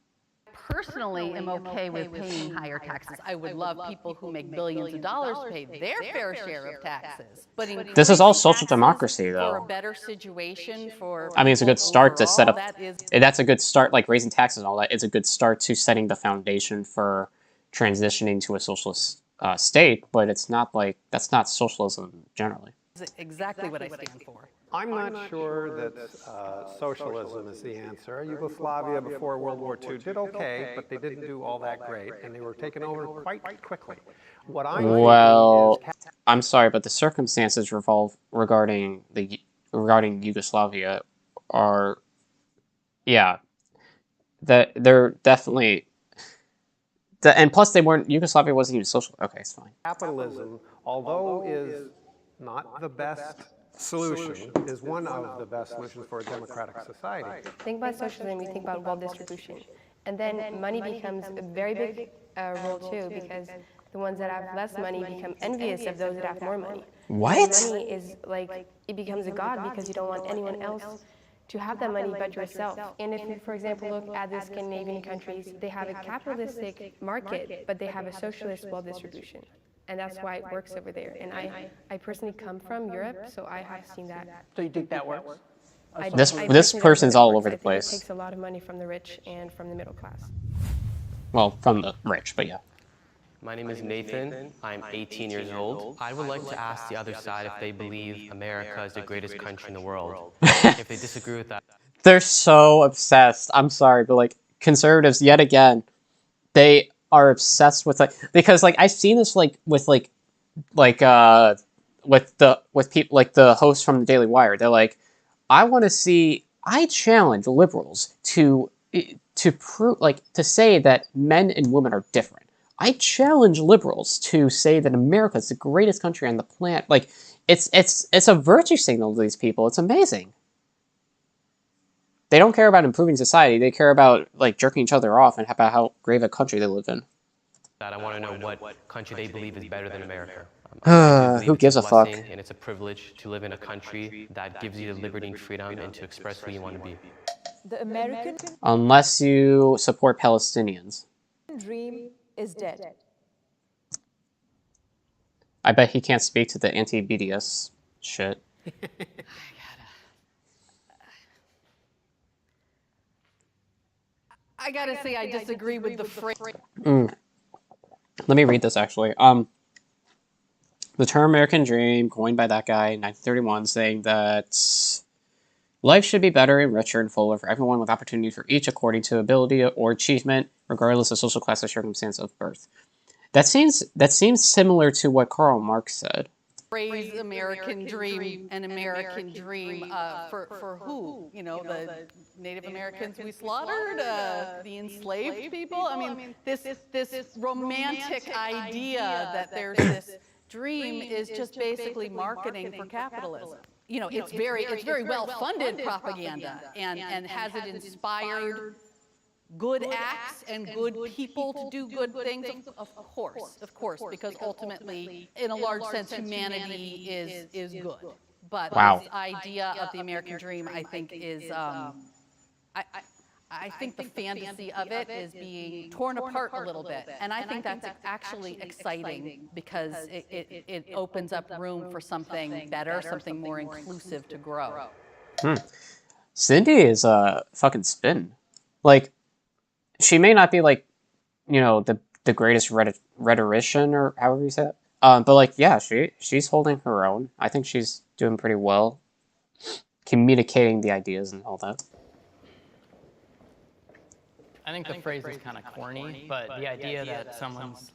Personally am okay with paying higher taxes. I would love people who make billions of dollars to pay their fair share of taxes. But this is all social democracy, though. For a better situation for I mean, it's a good start to set up. That's a good start, like raising taxes and all that. It's a good start to setting the foundation for transitioning to a socialist state. But it's not like that's not socialism generally. exactly what I stand for. I'm not sure that socialism is the answer. Yugoslavia before World War II did okay, but they didn't do all that great, and they were taken over quite quickly. What I'm sorry, but the circumstances regarding Yugoslavia are, yeah, that they're definitely And plus they weren't, Yugoslavia wasn't even social. Okay, it's fine. Capitalism, although is not the best solution, is one of the best solutions for a democratic society. Think about socialism, we think about wealth distribution. And then money becomes a very big role too, because the ones that have less money become envious of those that have more money. What? And money is like, it becomes a god because you don't want anyone else to have that money but yourself. And if you, for example, look at the Scandinavian countries, they have a capitalistic market, but they have a socialist wealth distribution. And that's why it works over there. And I personally come from Europe, so I have seen that. So you think that works? This person's all over the place. It takes a lot of money from the rich and from the middle class. Well, from the rich, but yeah. My name is Nathan. I'm 18 years old. I would like to ask the other side if they believe America is the greatest country in the world. If they disagree with that. They're so obsessed. I'm sorry, but like conservatives, yet again, they are obsessed with because I've seen this with people like the hosts from the Daily Wire. They're like, I challenge liberals to prove to say that men and women are different. I challenge liberals to say that America is the greatest country on the planet. Like, it's a virtue signal to these people. It's amazing. They don't care about improving society. They care about jerking each other off and about how great a country they live in. I want to know what country they believe is better than America. Who gives a fuck? And it's a privilege to live in a country that gives you the liberty and freedom and to express who you want to be. The American Unless you support Palestinians. dream is dead. I bet he can't speak to the anti-BDS shit. I gotta say, I disagree with the phrase. Let me read this, actually. The term American Dream, coined by that guy in 1931, saying that life should be better and richer and fuller for everyone with opportunity for each according to ability or achievement, regardless of social class or circumstance of birth. That seems similar to what Karl Marx said. Phrase American dream, an American dream for who? You know, the Native Americans we slaughtered, the enslaved people. I mean, this romantic idea that there's this dream is just basically marketing for capitalism. You know, it's very well funded propaganda, and has it inspired good acts and good people to do good things? Of course, because ultimately, in a large sense, humanity is good. But this idea of the American dream, I think, is I think the fantasy of it is being torn apart a little bit, and I think that's actually exciting because it opens up room for something better, something more inclusive to grow. Cindy is fucking spin. Like, she may not be the greatest rhetorician or however you say it, but yeah, she's holding her own. I think she's doing pretty well, communicating the ideas and all that. I think the phrase is kind of corny, but the idea that someone's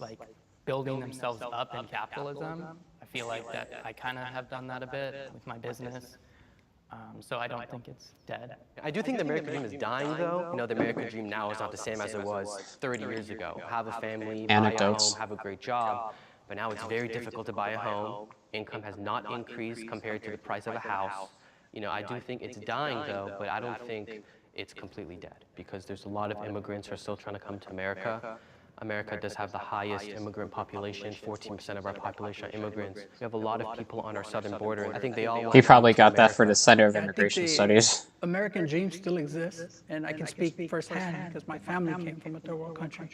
building themselves up in capitalism, I feel like that I kind of have done that a bit with my business. So I don't think it's dead. I do think the American dream is dying, though. You know, the American dream now is not the same as it was 30 years ago. Have a family, buy a home, have a great job. But now it's very difficult to buy a home. Income has not increased compared to the price of a house. You know, I do think it's dying, though, but I don't think it's completely dead because there's a lot of immigrants who are still trying to come to America. America does have the highest immigrant population. 14% of our population are immigrants. We have a lot of people on our southern border. I think they all want He probably got that for the Center of Immigration Studies. American dream still exists, and I can speak firsthand because my family came from a third world country.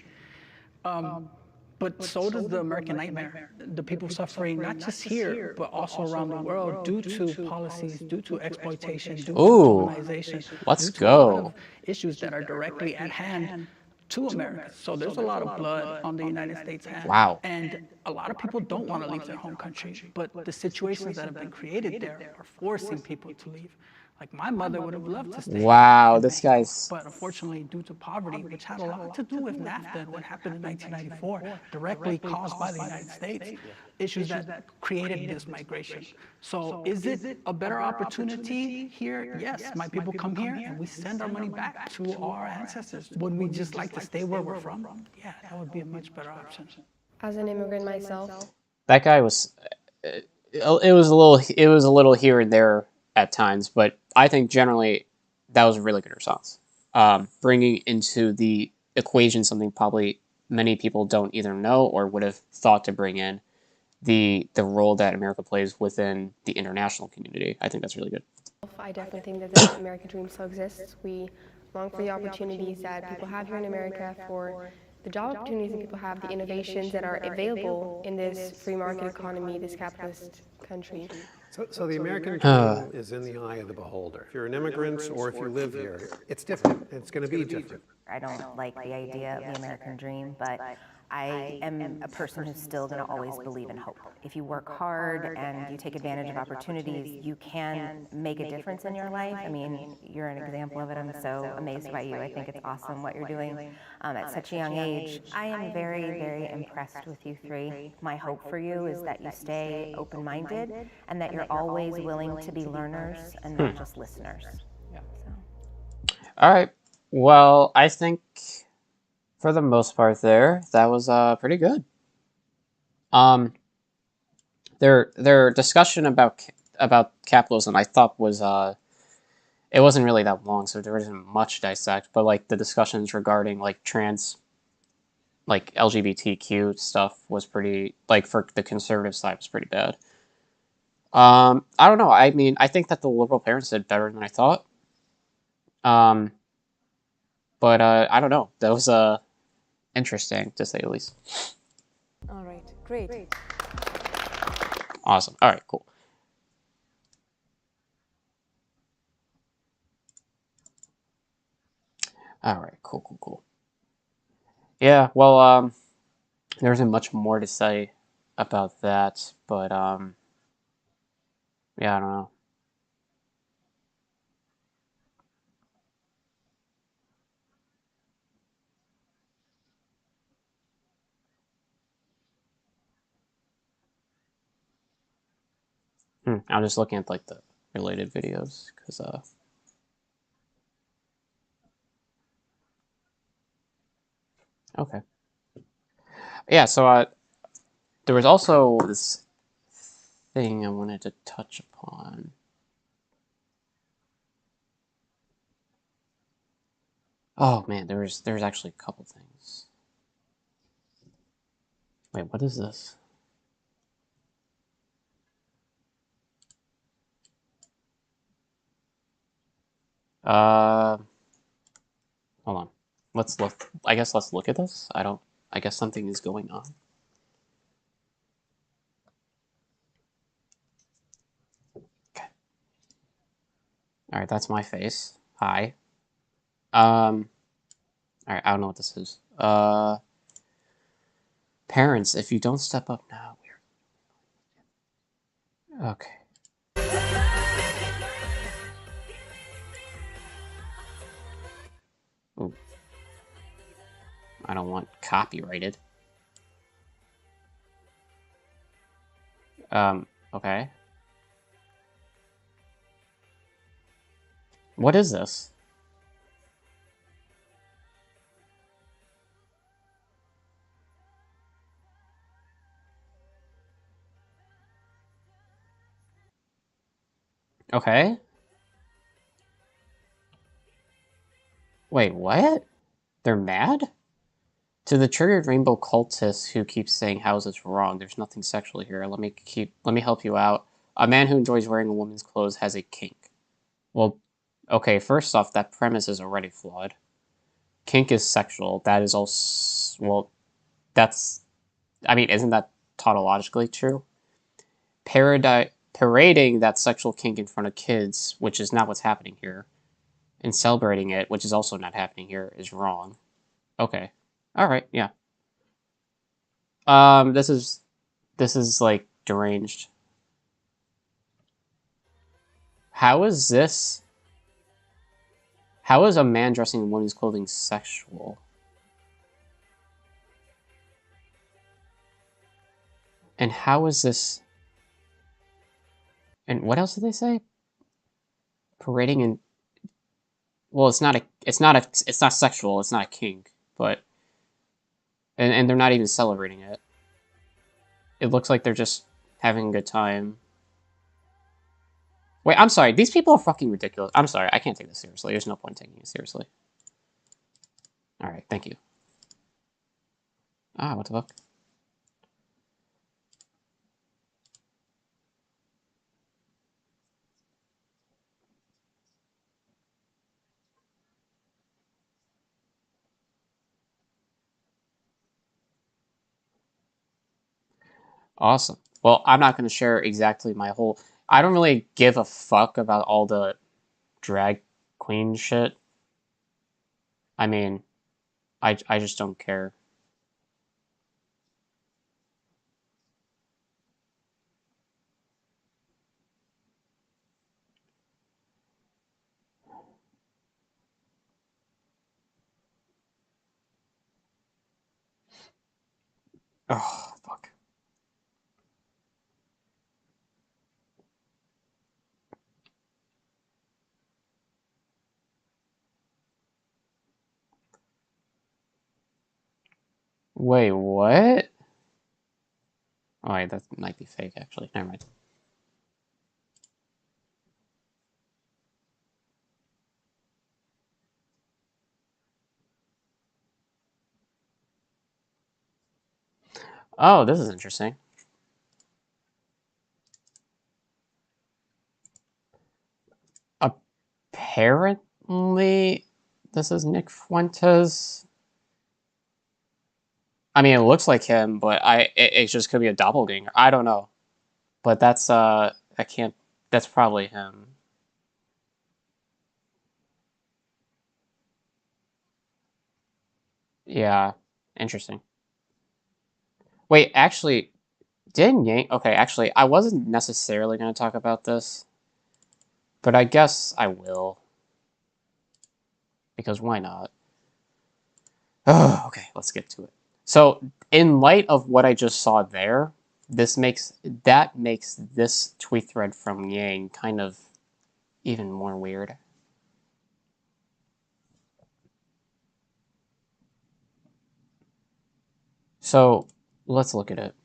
But so does the American nightmare. The people suffering not just here, but also around the world due to policies, due to exploitation, due to colonization. Let's due to a lot go. of issues that are directly at hand to America. So there's a lot of blood on the United States hands. Wow. And a lot of people don't want to leave their home country, but the situations that have been created there are forcing people to leave. Like my mother would have loved to stay Wow, in this Mexico, guy's... but unfortunately, due to poverty, which had a lot to do with NAFTA and what happened in 1994, directly caused by the United States, issues that created this migration. So is it a better opportunity here? Yes, my people come here and we send our money back to our ancestors. Would we just like to stay where we're from? Yeah, that would be a much better option. As an immigrant myself, That guy was... It was a little here and there at times, but I think generally that was a really good response. Bringing into the equation something probably many people don't either know or would have thought to bring in, the role that America plays within the international community. I think that's really good. I definitely think that the American dream still exists. We long for the opportunities that people have here in America, for the job opportunities that people have, the innovations that are available in this free market economy, this capitalist country. So the American dream is in the eye of the beholder. If you're an immigrant or if you live here, it's different. It's going to be different. I don't like the idea of the American dream, but I am a person who's still going to always believe in hope. If you work hard and you take advantage of opportunities, you can make a difference in your life. I mean, you're an example of it. I'm so amazed by you. I think it's awesome what you're doing at such a young age. I am very, very impressed with you three. My hope for you is that you stay open-minded and that you're always willing to be learners and not just listeners. All right. Well, I think for the most part there, that was pretty good. Their discussion about capitalism, I thought was it wasn't really that long, so there wasn't much to dissect. But like the discussions regarding like trans, like LGBTQ stuff was pretty, like for the conservative side was pretty bad. I don't know. I mean, I think that the liberal parents did better than I thought. But I don't know. That was interesting to say the least. All right, great. Awesome. All right, cool. All right, cool. Yeah, well, there isn't much more to say about that, but yeah, I don't know. I'm just looking at like the related videos because okay. Yeah, so there was also this thing I wanted to touch upon. Oh man, there's actually a couple things. Wait, what is this? Hold on. Let's look. I guess let's look at this. I guess something is going on. Okay. All right, that's my face. Hi. All right, I don't know what this is. Parents, if you don't step up now, we're okay. Ooh. I don't want copyrighted. Okay. What is this? Okay. Wait, what? They're mad? To the triggered rainbow cultists who keep saying how is this wrong, there's nothing sexual here. Let me help you out. A man who enjoys wearing a woman's clothes has a kink. Well, okay, first off, that premise is already flawed. Kink is sexual. That is also, well, that's, I mean, isn't that tautologically true? Parading that sexual kink in front of kids, which is not what's happening here, and celebrating it, which is also not happening here, is wrong. Okay. Alright, yeah. This is like deranged. How is this How is a man dressing in women's clothing sexual? And how is this... And what else did they say? Parading in... Well, it's not sexual, it's not a kink, but... And they're not even celebrating it. It looks like they're just having a good time. Wait, I'm sorry. These people are fucking ridiculous. I'm sorry. I can't take this seriously. There's no point in taking it seriously. Alright, thank you. Ah, what the fuck? Awesome. Well, I'm not going to share exactly my whole... I don't really give a fuck about all the drag queen shit. I mean, I just don't care. Oh, fuck. Wait, what? Oh, wait, that might be fake, actually. Never mind. Oh, this is interesting. Apparently, this is Nick Fuentes. I mean, it looks like him, but it just could be a doppelganger. I don't know. But that's, I can't... That's probably him. Yeah, interesting. Wait, actually, didn't Yang... Okay, actually, I wasn't necessarily going to talk about this, but I guess I will. Because why not? Oh, okay, let's get to it. So, in light of what I just saw there, that makes this tweet thread from Yang kind of even more weird. So, let's look at it.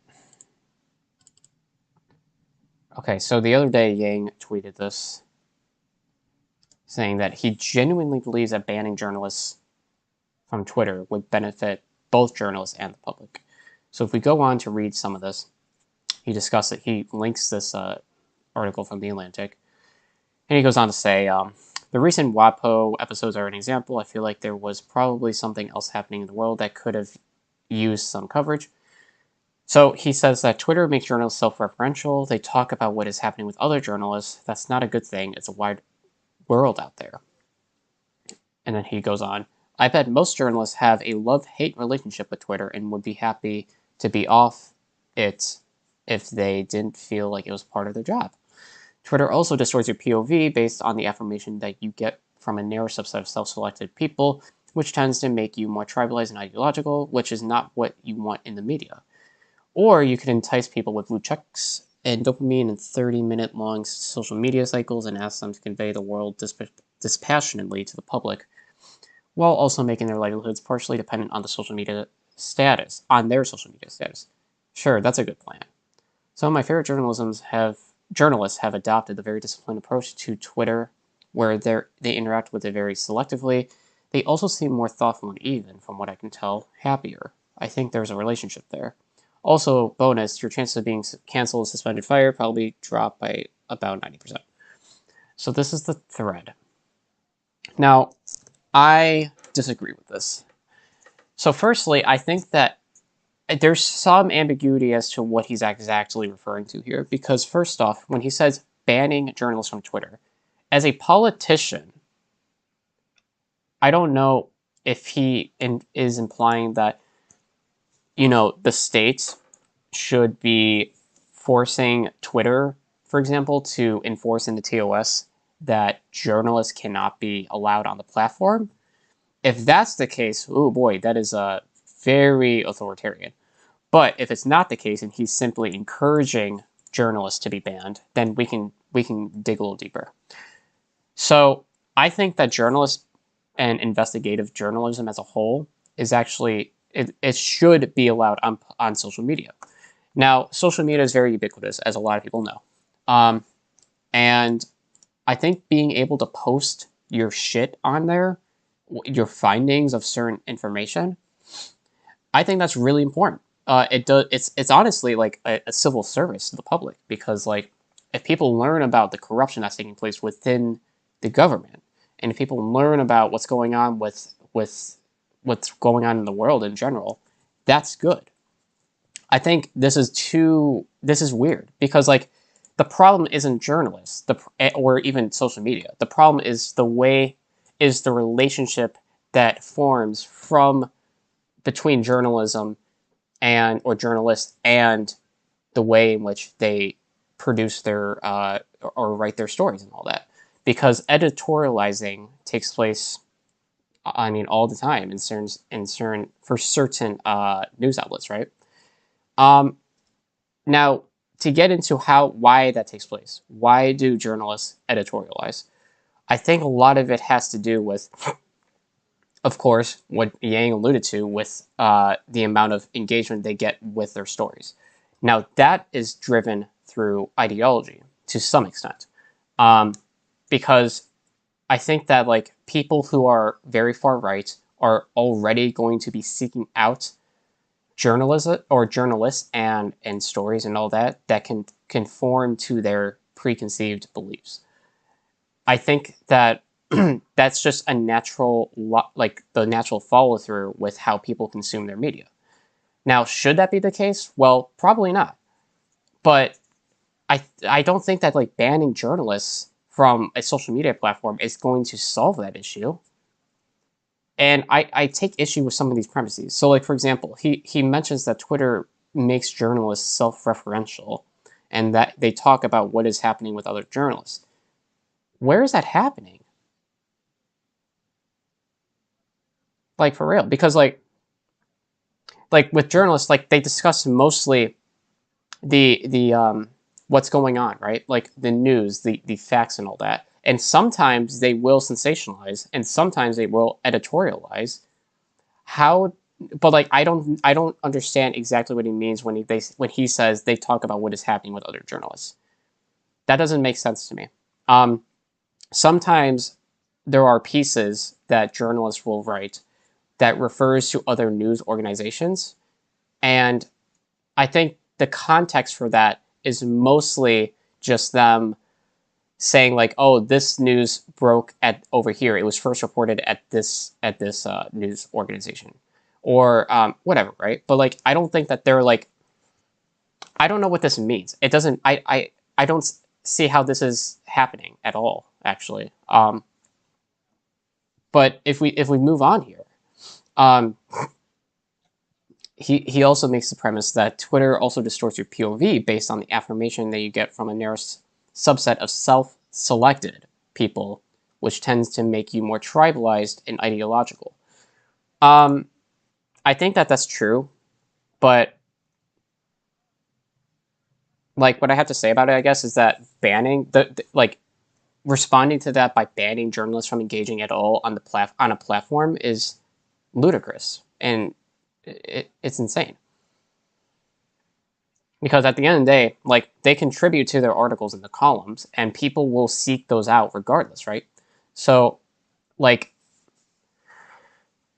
Okay, so the other day, Yang tweeted this, saying that he genuinely believes that banning journalists from Twitter would benefit both journalists and the public. So if we go on to read some of this, he discusses it. He links this article from The Atlantic, and he goes on to say, the recent WAPO episodes are an example. I feel like there was probably something else happening in the world that could have used some coverage. So he says that Twitter makes journalists self-referential. They talk about what is happening with other journalists. That's not a good thing. It's a wide world out there. And then he goes on, I bet most journalists have a love-hate relationship with Twitter and would be happy to be off it if they didn't feel like it was part of their job. Twitter also distorts your POV based on the affirmation that you get from a narrow subset of self-selected people, which tends to make you more tribalized and ideological, which is not what you want in the media. Or you could entice people with blue checks and dopamine in 30-minute long social media cycles and ask them to convey the world dispassionately to the public, while also making their livelihoods partially dependent on their social media status. Sure, that's a good plan. Some of my favorite journalists have adopted the very disciplined approach to Twitter, where they interact with it very selectively. They also seem more thoughtful and even, from what I can tell, happier. I think there's a relationship there. Also, bonus, your chances of being canceled, suspended, fired probably drop by about 90%. So this is the thread. Now, I disagree with this. So firstly, I think that there's some ambiguity as to what he's exactly referring to here, because first off, when he says banning journalists from Twitter, as a politician, I don't know if he is implying that, the states should be forcing Twitter, for example, to enforce in the TOS that journalists cannot be allowed on the platform. If that's the case, oh boy, that is very authoritarian. But if it's not the case and he's simply encouraging journalists to be banned, then we can dig a little deeper. So I think that journalists and investigative journalism as a whole is actually it should be allowed on social media. Now, social media is very ubiquitous, as a lot of people know, and I think being able to post your shit on there, your findings of certain information, I think that's really important. It's honestly like a civil service to the public, because like if people learn about the corruption that's taking place within the government, and if people learn about what's going on with what's going on in the world in general, that's good. I think this is weird, because like the problem isn't journalists or even social media. The problem is the relationship that forms from between journalism or journalists and the way in which they produce their or write their stories and all that. Because editorializing takes place, I mean, all the time for certain news outlets, right? Now, to get into why that takes place, why do journalists editorialize? I think a lot of it has to do with, of course, what Yang alluded to, with the amount of engagement they get with their stories. Now, that is driven through ideology to some extent, because I think that like people who are very far right are already going to be seeking out journalists and stories and all that can conform to their preconceived beliefs. I think that that's just a natural, like the natural follow through with how people consume their media. Now, should that be the case? Well, probably not. But I don't think that like banning journalists from a social media platform is going to solve that issue. And I take issue with some of these premises. So, like, for example, he mentions that Twitter makes journalists self-referential and that they talk about what is happening with other journalists. Where is that happening? Like, for real. Because, like with journalists, like, they discuss mostly the what's going on, right? Like, the news, the facts and all that. And sometimes they will sensationalize, and sometimes they will editorialize. But like I don't understand exactly what he means when he says they talk about what is happening with other journalists. That doesn't make sense to me. Sometimes there are pieces that journalists will write that refers to other news organizations, and I think the context for that is mostly just them saying like, oh, this news broke over here. It was first reported at this news organization, or whatever, right? But like, I don't think that they're like, I don't know what this means. It doesn't. I don't see how this is happening at all, actually. But if we move on here, he also makes the premise that Twitter also distorts your POV based on the affirmation that you get from a narrow subset of self-selected people, which tends to make you more tribalized and ideological. I think that that's true, but like what I have to say about it, I guess, is that banning like responding to that by banning journalists from engaging at all on a platform is ludicrous, and it's insane. Because at the end of the day, like, they contribute to their articles in the columns, and people will seek those out regardless, right? So, like,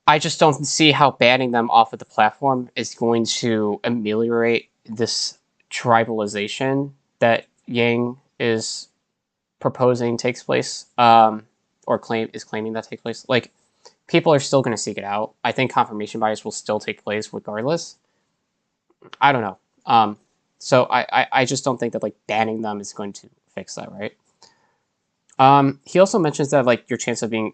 I just don't see how banning them off of the platform is going to ameliorate this tribalization that Yang is proposing takes place, or is claiming that takes place. Like, people are still going to seek it out. I think confirmation bias will still take place regardless. I don't know. So I just don't think that like banning them is going to fix that, right? He also mentions that like your chance of being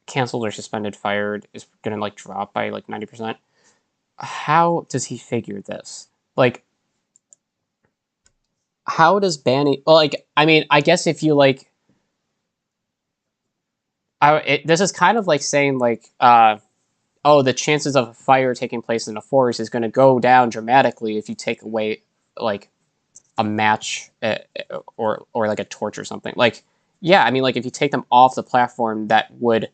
canceled or suspended, fired is going to like drop by like 90%. How does he figure this? Like, how does banning? Well, like, I mean, I guess if you like this is kind of like saying like, oh, the chances of a fire taking place in a forest is going to go down dramatically if you take away like a match or like a torch or something. Like, yeah, I mean, like if you take them off the platform, that would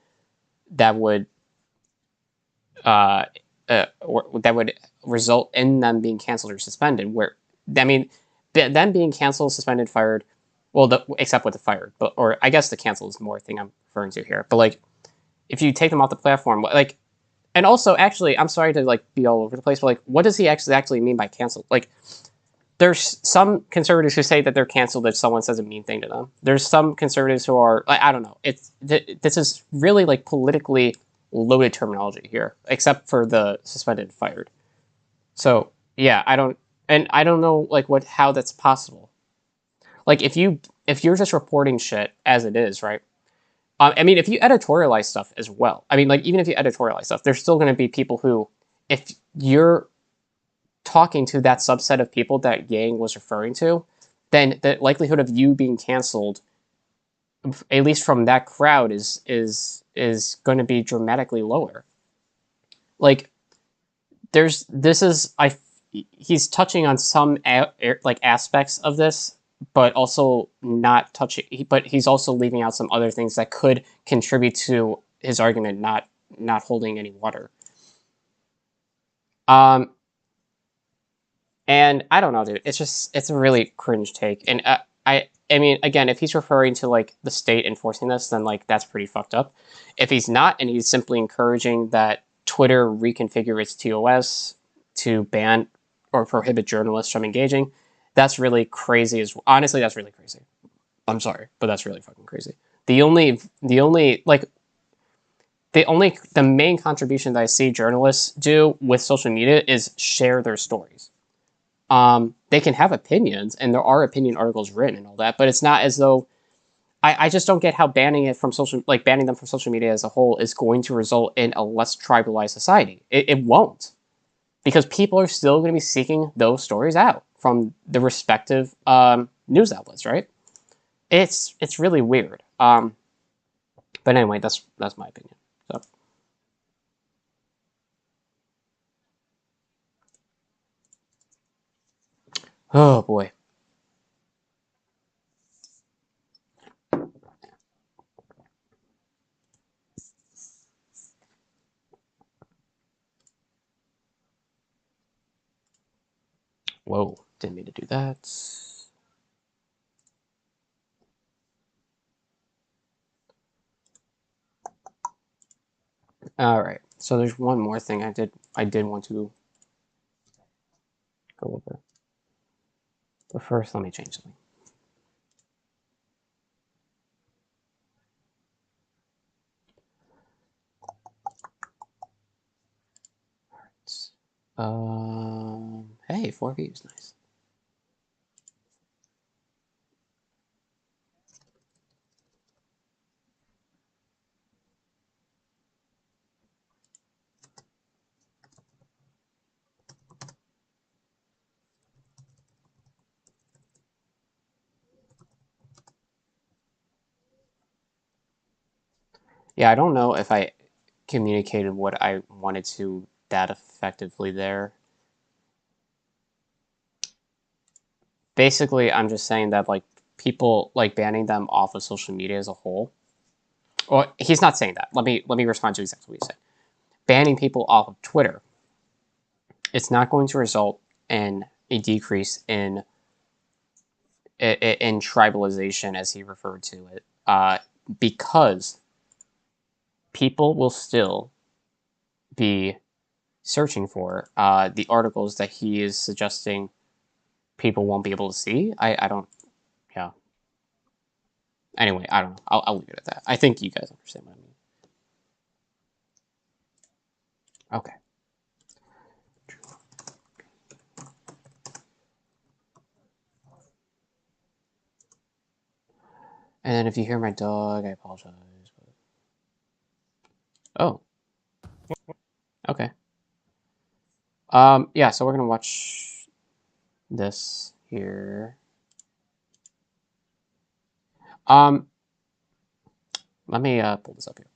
uh, that would result in them being canceled or suspended. Where I mean, them being canceled, suspended, fired. Well, except with the fired, but or I guess the cancel is more thing I'm referring to here. But like, if you take them off the platform, like, and also actually, I'm sorry to like be all over the place, but like, what does he actually mean by canceled? Like, there's some conservatives who say that they're canceled if someone says a mean thing to them. There's some conservatives who are like, I don't know. This is really like politically loaded terminology here, except for the suspended, fired. So yeah, I don't know like how that's possible. Like if you're just reporting shit as it is, right? I mean, if you editorialize stuff as well, I mean, like even if you editorialize stuff, there's still going to be people who, if you're talking to that subset of people that Yang was referring to, then the likelihood of you being canceled, at least from that crowd, is going to be dramatically lower. Like, he's touching on some like aspects of this, but also not touching. But he's also leaving out some other things that could contribute to his argument not holding any water. And I don't know, dude. It's a really cringe take. And I mean, again, if he's referring to like the state enforcing this, then like that's pretty fucked up. If he's not, and he's simply encouraging that Twitter reconfigure its TOS to ban or prohibit journalists from engaging, that's really crazy. Honestly, that's really crazy. I'm sorry, but that's really fucking crazy. The main contribution that I see journalists do with social media is share their stories. They can have opinions, and there are opinion articles written and all that, but it's not as though I just don't get how banning them from social media as a whole is going to result in a less tribalized society. It won't, because people are still going to be seeking those stories out from the respective news outlets, right? It's really weird. But anyway, that's my opinion. So. Oh boy. Whoa, didn't mean to do that. All right, so there's one more thing I did want to go over. But first, let me change something. Hey, 4 views, nice. Yeah, I don't know if I communicated what I wanted to that effectively there. Basically, I'm just saying that like people like banning them off of social media as a whole. Or he's not saying that. Let me respond to exactly what he's saying. Banning people off of Twitter, it's not going to result in a decrease in tribalization, as he referred to it, because people will still be searching for the articles that he is suggesting people won't be able to see. I don't, yeah. Anyway, I don't know. I'll leave it at that. I think you guys understand what I mean. Okay. And then if you hear my dog, I apologize. Oh. Okay. Yeah, so we're gonna watch this here. Let me pull this up here.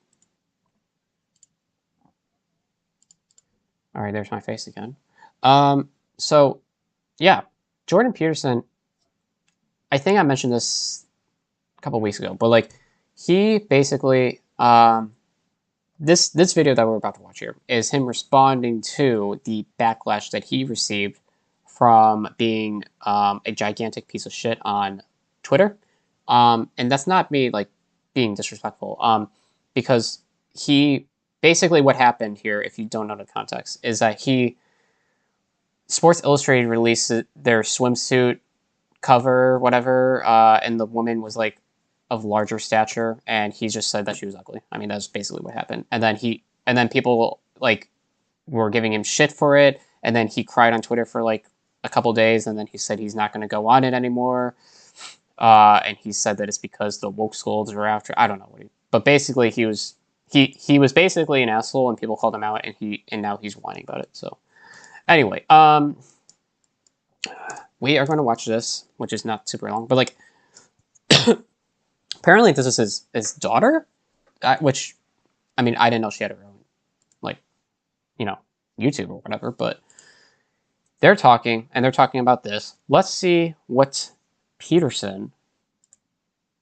All right, there's my face again. So, yeah, Jordan Peterson, I think I mentioned this a couple weeks ago, but like he basically, this video that we're about to watch here is him responding to the backlash that he received from being a gigantic piece of shit on Twitter. And that's not me like being disrespectful, because he basically what happened here, if you don't know the context, is that Sports Illustrated released their swimsuit cover, whatever, and the woman was like of larger stature, and he just said that she was ugly. I mean, that's basically what happened. And then people like were giving him shit for it, and then he cried on Twitter for like a couple days, and then he said he's not going to go on it anymore. And he said that it's because the woke scolds are after. I don't know what but basically he was basically an asshole, and people called him out, and now he's whining about it. So anyway, we are going to watch this, which is not super long, but like apparently this is his daughter, which I mean I didn't know she had her own like YouTube or whatever, but they're talking about this. Let's see what Peterson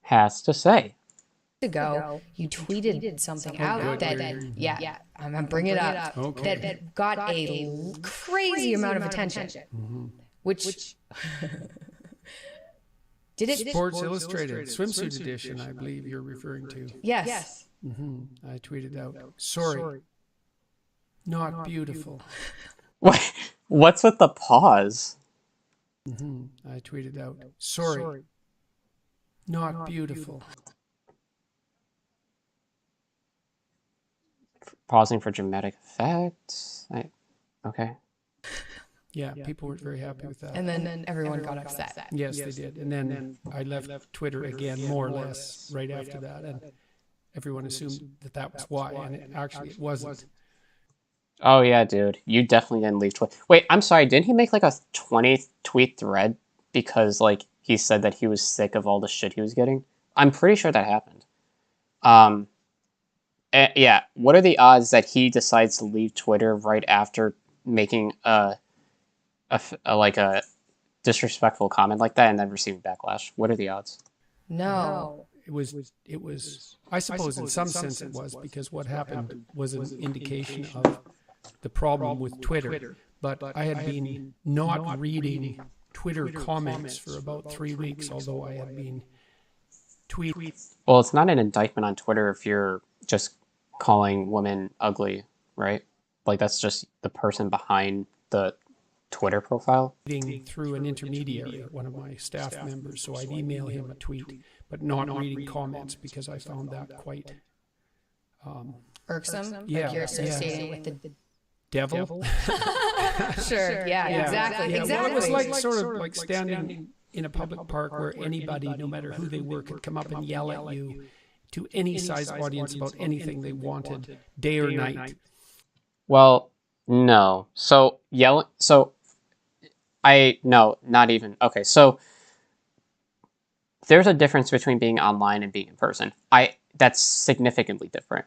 has to say. Ago, you tweeted something out that I'm bringing it up, that got a crazy amount of attention. Which did it? Sports Illustrated swimsuit edition, I believe you're referring to. Yes. I tweeted out, sorry, not beautiful. What's with the pause? I tweeted out, sorry, not beautiful. Pausing for dramatic effect. Okay. Yeah, people weren't very happy with that. And then everyone got upset. Yes, they did. And then I left Twitter again, more or less, right after that. And everyone assumed that was why, and it wasn't. Oh yeah, dude. You definitely didn't leave Twitter. Wait, I'm sorry. Didn't he make like a 20-tweet thread because like he said that he was sick of all the shit he was getting? I'm pretty sure that happened. Yeah. What are the odds that he decides to leave Twitter right after making a disrespectful comment like that and then receiving backlash? What are the odds? No. It was. I suppose in some sense it was, because what happened was an indication of the problem with Twitter. But I had been not reading Twitter comments for about 3 weeks, although I had been tweeting. Well, it's not an indictment on Twitter if you're just calling women ugly, right? Like that's just the person behind the Twitter profile. Through an intermediary, one of my staff members, so I'd email him a tweet, but not reading comments because I found that quite irksome. Yeah, like you're associating with the devil. Sure. Yeah. Exactly. Yeah. Exactly. Well, it was like sort of like standing in a public park where anybody, no matter who they were, could come up and yell at you to any size audience about anything they wanted, day or night. Well, no. So yelling. So no, not even. Okay, so there's a difference between being online and being in person. That's significantly different.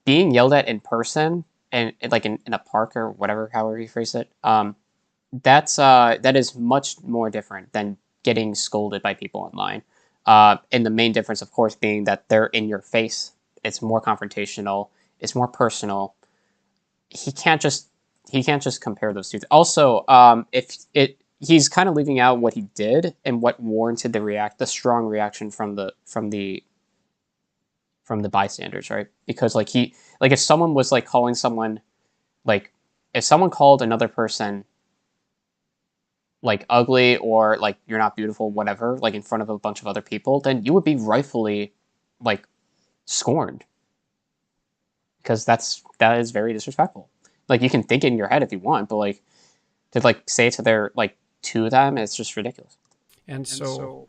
Being yelled at in person and like in a park or whatever, however you phrase it, that is much more different than getting scolded by people online. And the main difference, of course, being that they're in your face. It's more confrontational. It's more personal. He can't just compare those two. Also, he's kind of leaving out what he did and what warranted the strong reaction from the bystanders, right? Because if someone was like calling someone, like if someone called another person like ugly or like you're not beautiful, whatever, like in front of a bunch of other people, then you would be rightfully like scorned, because that is very disrespectful. Like you can think it in your head if you want, but like to like say it to them, it's just ridiculous. And so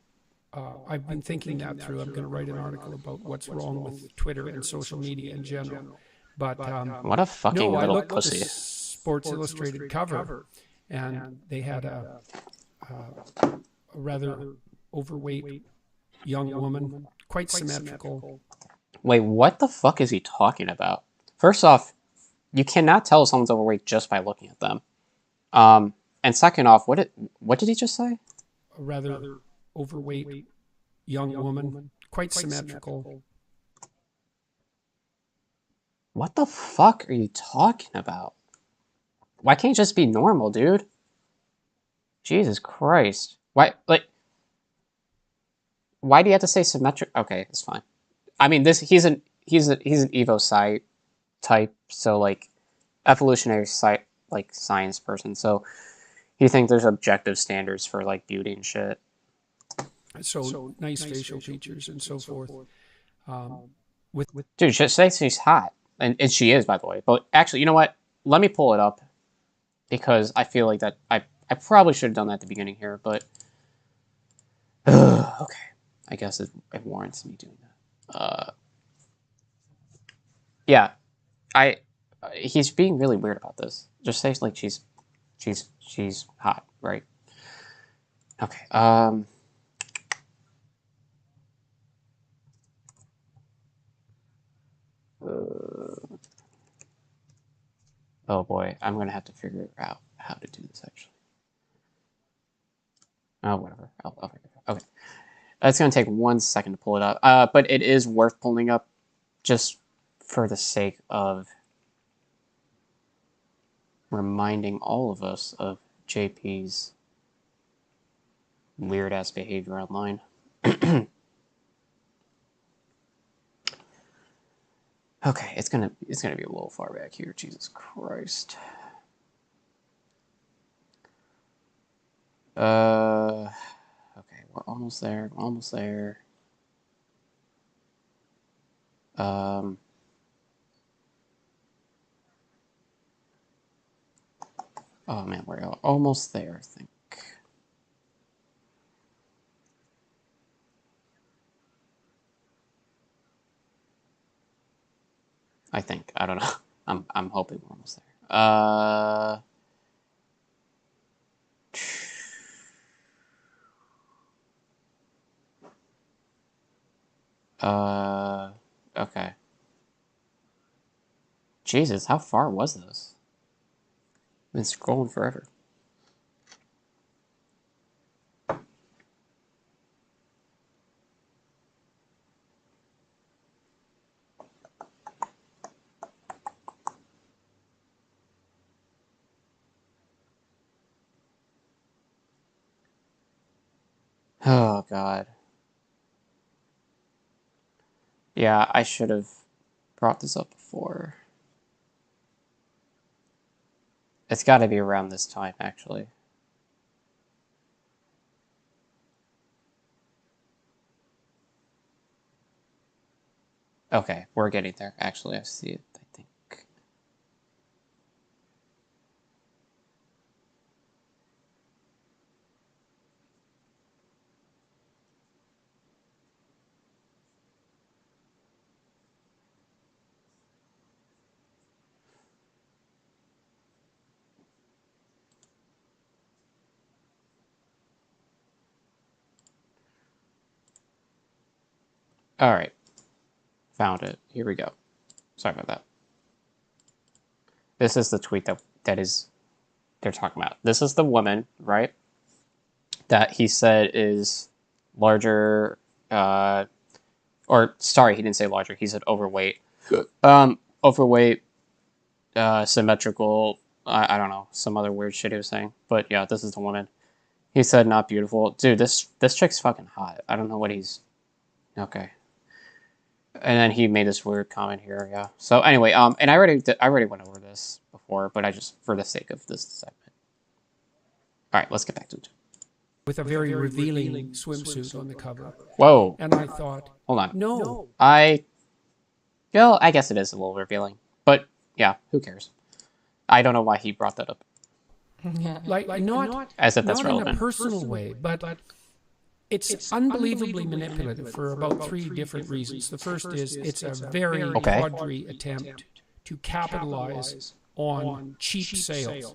I've been thinking that through. I'm going to write an article about what's wrong with Twitter and social media in general. But what a fucking little I looked pussy. at the Sports Illustrated cover, and they had a rather overweight young woman, quite symmetrical, Wait, what the fuck is he talking about? First off, you cannot tell if someone's overweight just by looking at them. And second off, what did he just say? A rather overweight young woman, quite symmetrical. What the fuck are you talking about? Why can't you just be normal, dude? Jesus Christ. Why do you have to say symmetric? Okay, it's fine. I mean, he's an Evo Sci type, so like evolutionary science person. So you think there's objective standards for like beauty and shit. So nice facial features and so forth. Dude, just say she's hot, and she is, by the way. But actually, you know what? Let me pull it up because I feel like that I probably should have done that at the beginning here, but okay. I guess it warrants me doing that. Yeah, he's being really weird about this. Just say like she's hot, right? Okay. Oh boy, I'm gonna have to figure out how to do this actually. Oh, whatever. I'll figure it out. Okay. It's gonna take 1 second to pull it up. But it is worth pulling up just for the sake of reminding all of us of JP's weird ass behavior online. Okay, it's gonna be a little far back here. Jesus Christ. Okay, we're almost there. We're almost there. Oh man, we're almost there, I think. I don't know. I'm hoping we're almost there. Okay. Jesus, how far was this? I've been scrolling forever. Oh, God. Yeah, I should have brought this up before. It's got to be around this time, actually. Okay, we're getting there. Actually, I see it, I think. All right. Found it. Here we go. Sorry about that. This is the tweet that they're talking about. This is the woman, right? That he said is larger, or sorry, he didn't say larger. He said overweight. Overweight, symmetrical. I don't know, some other weird shit he was saying. But yeah, this is the woman. He said not beautiful. Dude, this chick's fucking hot. I don't know what he's... Okay. And then he made this weird comment here, yeah. So anyway, and I already went over this before, but I just, for the sake of this segment. All right, let's get back to it. With a very revealing swimsuit on the cover. Whoa. And I thought, hold on. No. Well, I guess it is a little revealing. But yeah, who cares? I don't know why he brought that up. Like not as if that's relevant. In a personal way, but it's unbelievably manipulative for about 3 different reasons. The first is it's a very tawdry attempt to capitalize on cheap sales.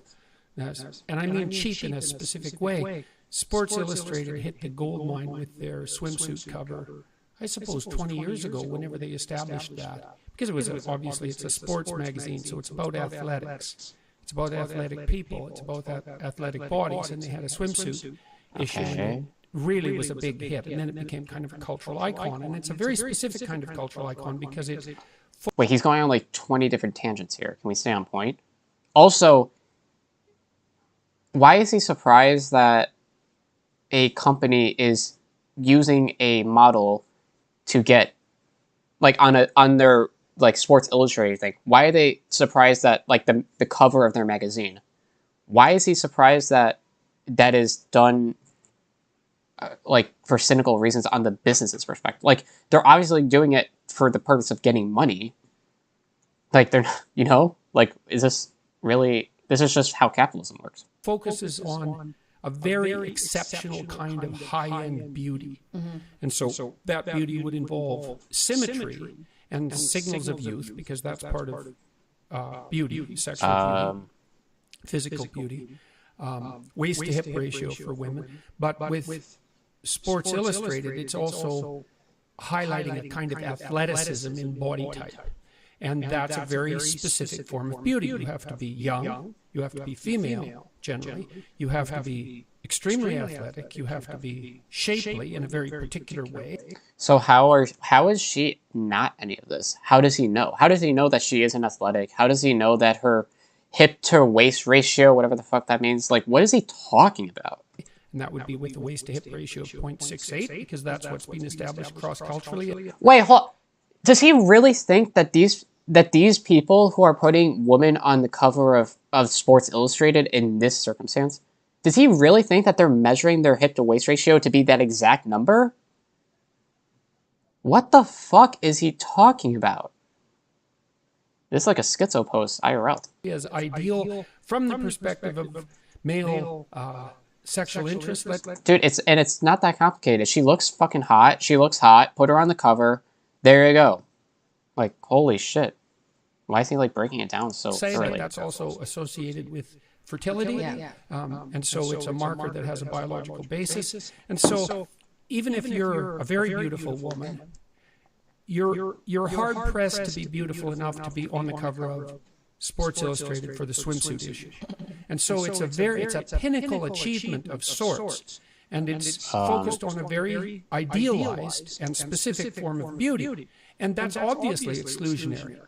And I mean cheap in a specific way. Sports Illustrated hit the gold mine with their swimsuit cover I suppose 20 years ago, whenever they established that, because it was obviously it's a sports magazine, so it's about athletics. It's about athletic people. It's about athletic bodies, and they had a swimsuit issue, and it really was a big hit. And then it became kind of a cultural icon, and it's a very specific kind of cultural icon because it's... Wait, he's going on like 20 different tangents here. Can we stay on point? Also, why is he surprised that a company is using a model to get like on their like Sports Illustrated thing? Why are they surprised that like the cover of their magazine? Why is he surprised that that is done like for cynical reasons on the business's perspective? Like they're obviously doing it for the purpose of getting money. Like they're, you know, like is this really? This is just how capitalism works. Focuses on a very exceptional kind of high-end beauty. And so that beauty would involve symmetry and signals of youth, because that's part of beauty, sexual beauty, physical beauty, waist-to-hip ratio for women. But with Sports Illustrated, it's also highlighting a kind of athleticism in body type. And that's a very specific form of beauty. You have to be young, you have to be female, generally, you have to be extremely athletic, you have to be shapely in a very particular way. So how is she not any of this? How does he know? How does he know that she isn't athletic? How does he know that her hip to waist ratio, whatever the fuck that means, like what is he talking about? And that would be with the waist to hip ratio of 0.68, because that's what's been established cross-culturally. Wait, hold. Does he really think that these people who are putting women on the cover of Sports Illustrated in this circumstance, does he really think that they're measuring their hip to waist ratio to be that exact number? What the fuck is he talking about? This is like a schizo post IRL. As ideal from the perspective of male sexual interest. Dude, it's not that complicated. She looks fucking hot. She looks hot. Put her on the cover. There you go. Like, holy shit. Why is he like breaking it down so early? That's also associated with fertility. And so it's a marker that has a biological basis. And so even if you're a very beautiful woman, you're hard pressed to be beautiful enough to be on the cover of Sports Illustrated for the swimsuit issue. And so it's a pinnacle achievement of sorts. And it's focused on a very idealized and specific form of beauty. And that's obviously exclusionary.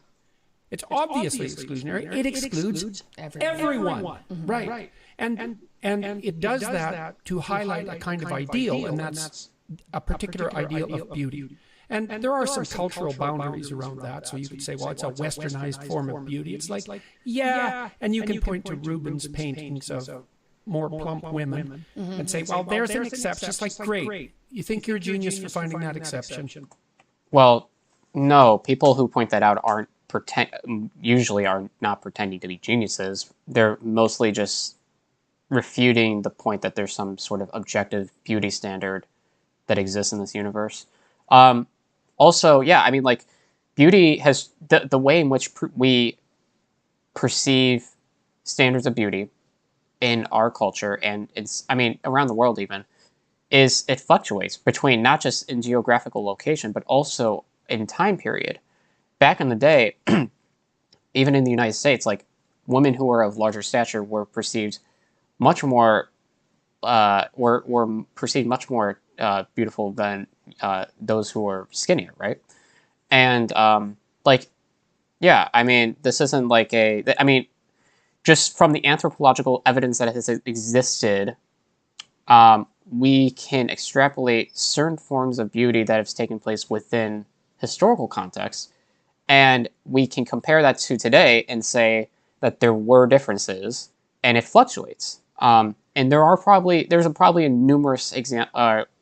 It's obviously exclusionary. It excludes everyone. Right. And it does that to highlight a kind of ideal, and that's a particular ideal of beauty. And there are some cultural boundaries around that. So you could say, well, it's a westernized form of beauty. It's like, yeah, and you can point to Rubens' paintings of more plump women and say, well, there's an exception. It's like, great. You think you're a genius for finding that exception? Well, no. People who point that out usually are not pretending to be geniuses. They're mostly just refuting the point that there's some sort of objective beauty standard that exists in this universe. Also, yeah, I mean, like, beauty has the way in which we perceive standards of beauty in our culture, and around the world even, is it fluctuates between not just in geographical location, but also in time period. Back in the day, even in the United States, like, women who were of larger stature were perceived much more, beautiful than those who were skinnier, right? And, yeah, I mean, this isn't like just from the anthropological evidence that has existed, we can extrapolate certain forms of beauty that have taken place within historical context, and we can compare that to today and say that there were differences, and it fluctuates. And there's probably numerous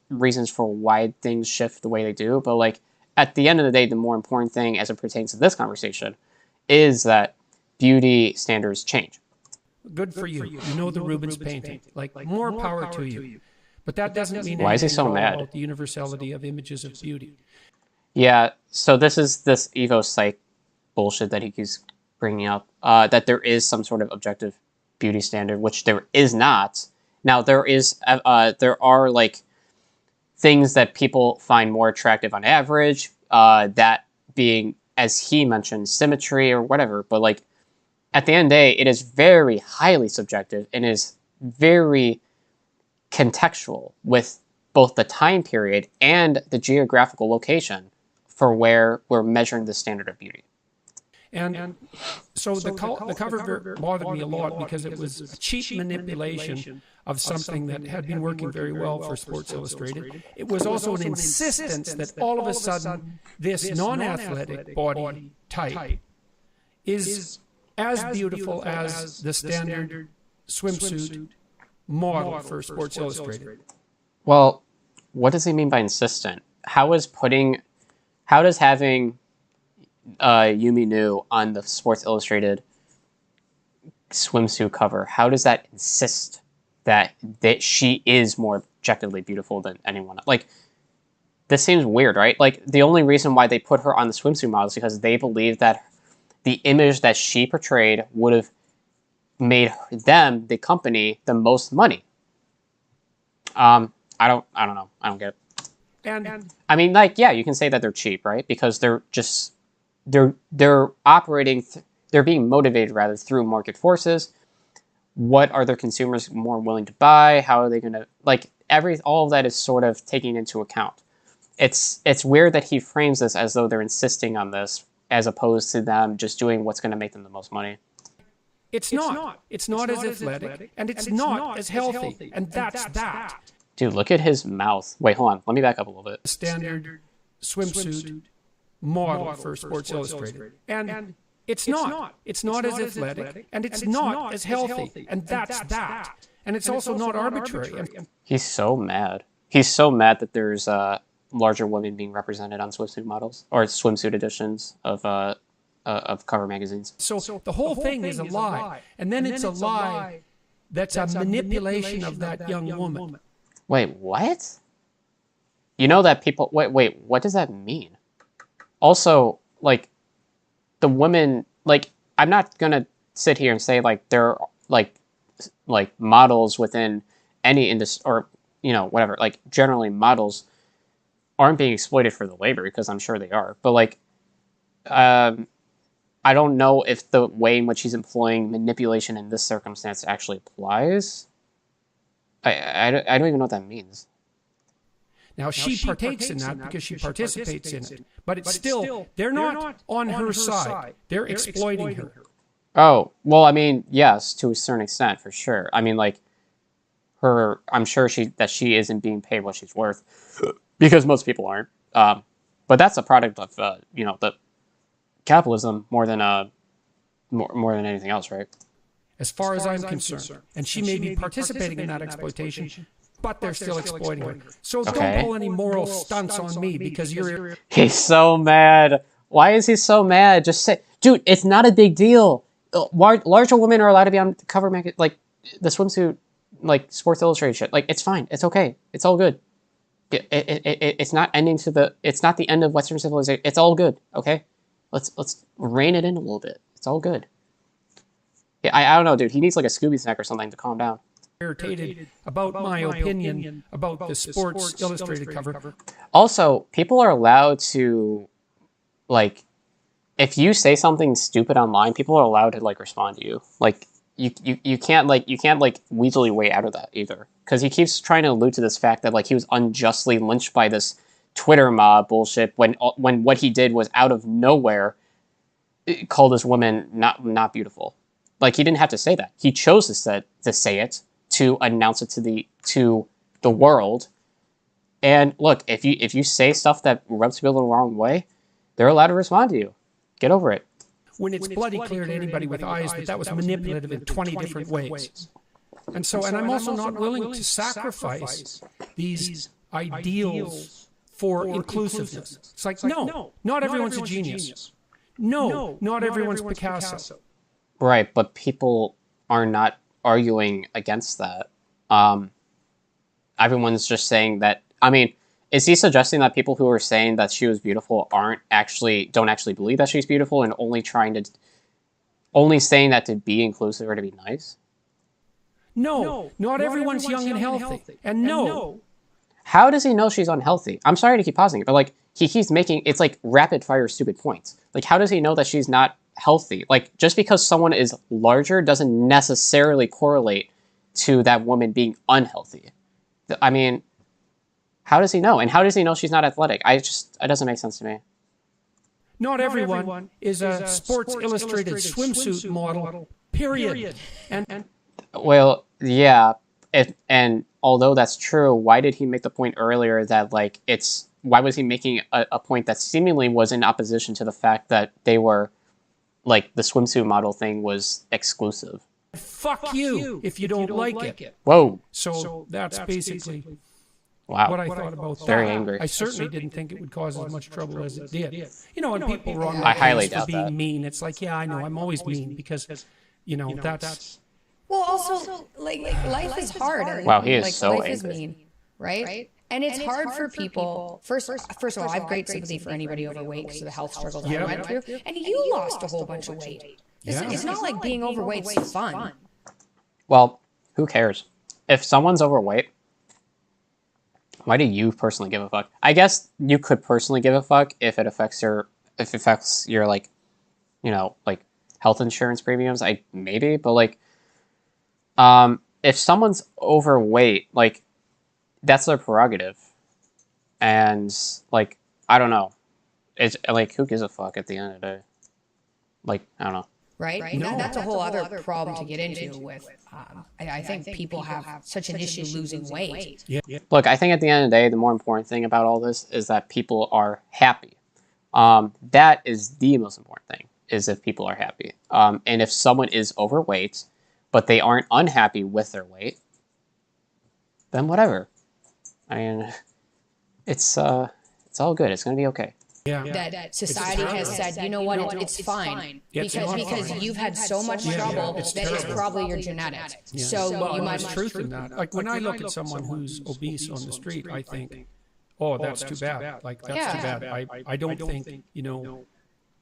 reasons for why things shift the way they do, but like at the end of the day, the more important thing as it pertains to this conversation is that beauty standards change. Good for you. You know the Rubens painting. Like, more power to you. But that doesn't mean why is he so mad about the universality of images of beauty. Yeah, so this is this Evo Psych bullshit that he keeps bringing up, that there is some sort of objective beauty standard, which there is not. Now, there are like things that people find more attractive on average, that being, as he mentioned, symmetry or whatever. But like at the end of the day, it is very highly subjective and is very contextual with both the time period and the geographical location for where we're measuring the standard of beauty. And so the cover bothered me a lot because it was a cheap manipulation of something that had been working very well for Sports Illustrated. It was also an insistence that all of a sudden this non-athletic body type is as beautiful as the standard swimsuit model for Sports Illustrated. Well, what does he mean by insistent? How does having Yumi Nu on the Sports Illustrated swimsuit cover, how does that insist that she is more objectively beautiful than anyone else? Like, this seems weird, right? Like, the only reason why they put her on the swimsuit model is because they believe that the image that she portrayed would have made them, the company, the most money. I don't know. I don't get it. And I mean, like, yeah, you can say that they're cheap, right? Because they're just they're operating, they're being motivated rather through market forces. What are their consumers more willing to buy? How are they going to, like, all of that is sort of taking into account. It's weird that he frames this as though they're insisting on this, as opposed to them just doing what's going to make them the most money. It's not. It's not as athletic, and it's not as healthy, and that's that. Dude, look at his mouth. Wait, hold on. Let me back up a little bit. Standard swimsuit model for Sports Illustrated. And it's not. It's not as athletic, and it's not as healthy, and that's that. And it's also not arbitrary. He's so mad. He's so mad that there's larger women being represented on swimsuit models or swimsuit editions of cover magazines. So the whole thing is a lie, and then it's a lie that's a manipulation of that young woman. Wait, what? You know that people... Wait, what does that mean? Also, like, the women... Like, I'm not gonna sit here and say, like, they're, like models within any industry, or, you know, whatever. Like, generally, models aren't being exploited for the labor, because I'm sure they are. But, like, I don't know if the way in which he's employing manipulation in this circumstance actually applies. I don't even know what that means. Now, she partakes in that because she participates in it. But it's still, they're not on her side. They're exploiting her. Oh, well, I mean, yes, to a certain extent, for sure. I mean, like, I'm sure that she isn't being paid what she's worth, because most people aren't. But that's a product of, you know, the capitalism more than anything else, right? As far as I'm concerned. And she may be participating in that exploitation, but they're still exploiting her. So don't pull any moral stunts on me, because you're... He's so mad. Why is he so mad? Just say... Dude, it's not a big deal. Larger women are allowed to be on the cover magazine, like, the swimsuit, like, Sports Illustrated shit. Like, it's fine. It's okay. It's all good. It's not ending to the... It's not the end of Western civilization. It's all good, okay? Let's rein it in a little bit. It's all good. Yeah, I don't know, dude. He needs, like, a Scooby snack or something to calm down. Irritated about my opinion about the Sports Illustrated cover. Also, people are allowed to, like, if you say something stupid online, people are allowed to, like, respond to you. Like, you can't weasel your way out of that either, because he keeps trying to allude to this fact that, like, he was unjustly lynched by this Twitter mob bullshit when what he did was out of nowhere called this woman not beautiful. Like, he didn't have to say that. He chose to say it, to announce it to the world. And look, if you say stuff that rubs people the wrong way, they're allowed to respond to you. Get over it. When it's bloody clear to anybody with eyes that was manipulative in 20 different ways. And I'm also not willing to sacrifice these ideals for inclusiveness. It's like, no, not everyone's a genius. No, not everyone's Picasso. Right, but people are not arguing against that. Everyone's just saying that. I mean, is he suggesting that people who are saying that she was beautiful don't actually believe that she's beautiful and only saying that to be inclusive or to be nice? No, not everyone's young and healthy. And no. How does he know she's unhealthy? I'm sorry to keep pausing it, but like he keeps making it's like rapid fire stupid points. Like how does he know that she's not healthy? Like just because someone is larger doesn't necessarily correlate to that woman being unhealthy. I mean, how does he know? And how does he know she's not athletic? It doesn't make sense to me. Not everyone is a Sports Illustrated swimsuit model, period. And well, yeah, and although that's true, why did he make the point earlier that like why was he making a point that seemingly was in opposition to the fact that they were like the swimsuit model thing was exclusive? Fuck you if you don't like it. Whoa. So that's basically wow. what I thought about that. Very angry. I certainly didn't think it would cause as much trouble as it did. You know, when people were on I my highly case for doubt being that. mean, it's like, yeah, I know, I'm always mean because, you know, that's... Well, also, like life is hard. And, wow, he is like, so life angry. is mean, right? And it's hard for people. First of all, I have great sympathy for anybody overweight because of the health struggles I went through. And you lost a whole bunch of weight. It's not like being overweight's fun. Well, who cares? If someone's overweight, why do you personally give a fuck? I guess you could personally give a fuck if it affects your like, you know, like health insurance premiums. Maybe, but like, if someone's overweight, like that's their prerogative, and like I don't know, it's like who gives a fuck at the end of the day? Like I don't know. Right? No, that's a whole other problem to get into with. I think people have such an issue losing weight. Yeah. Look, I think at the end of the day, the more important thing about all this is that people are happy. That is the most important thing, is if people are happy. And if someone is overweight, but they aren't unhappy with their weight, then whatever. I mean, it's all good. It's going to be okay. Yeah. That society has said, you know what, it's fine because you've had so much trouble that it's probably your genetics. Yeah. So you might there's truth in that. Like when I look at someone who's obese on the street, I think, oh, that's too bad. Like that's too bad. I don't think, you know,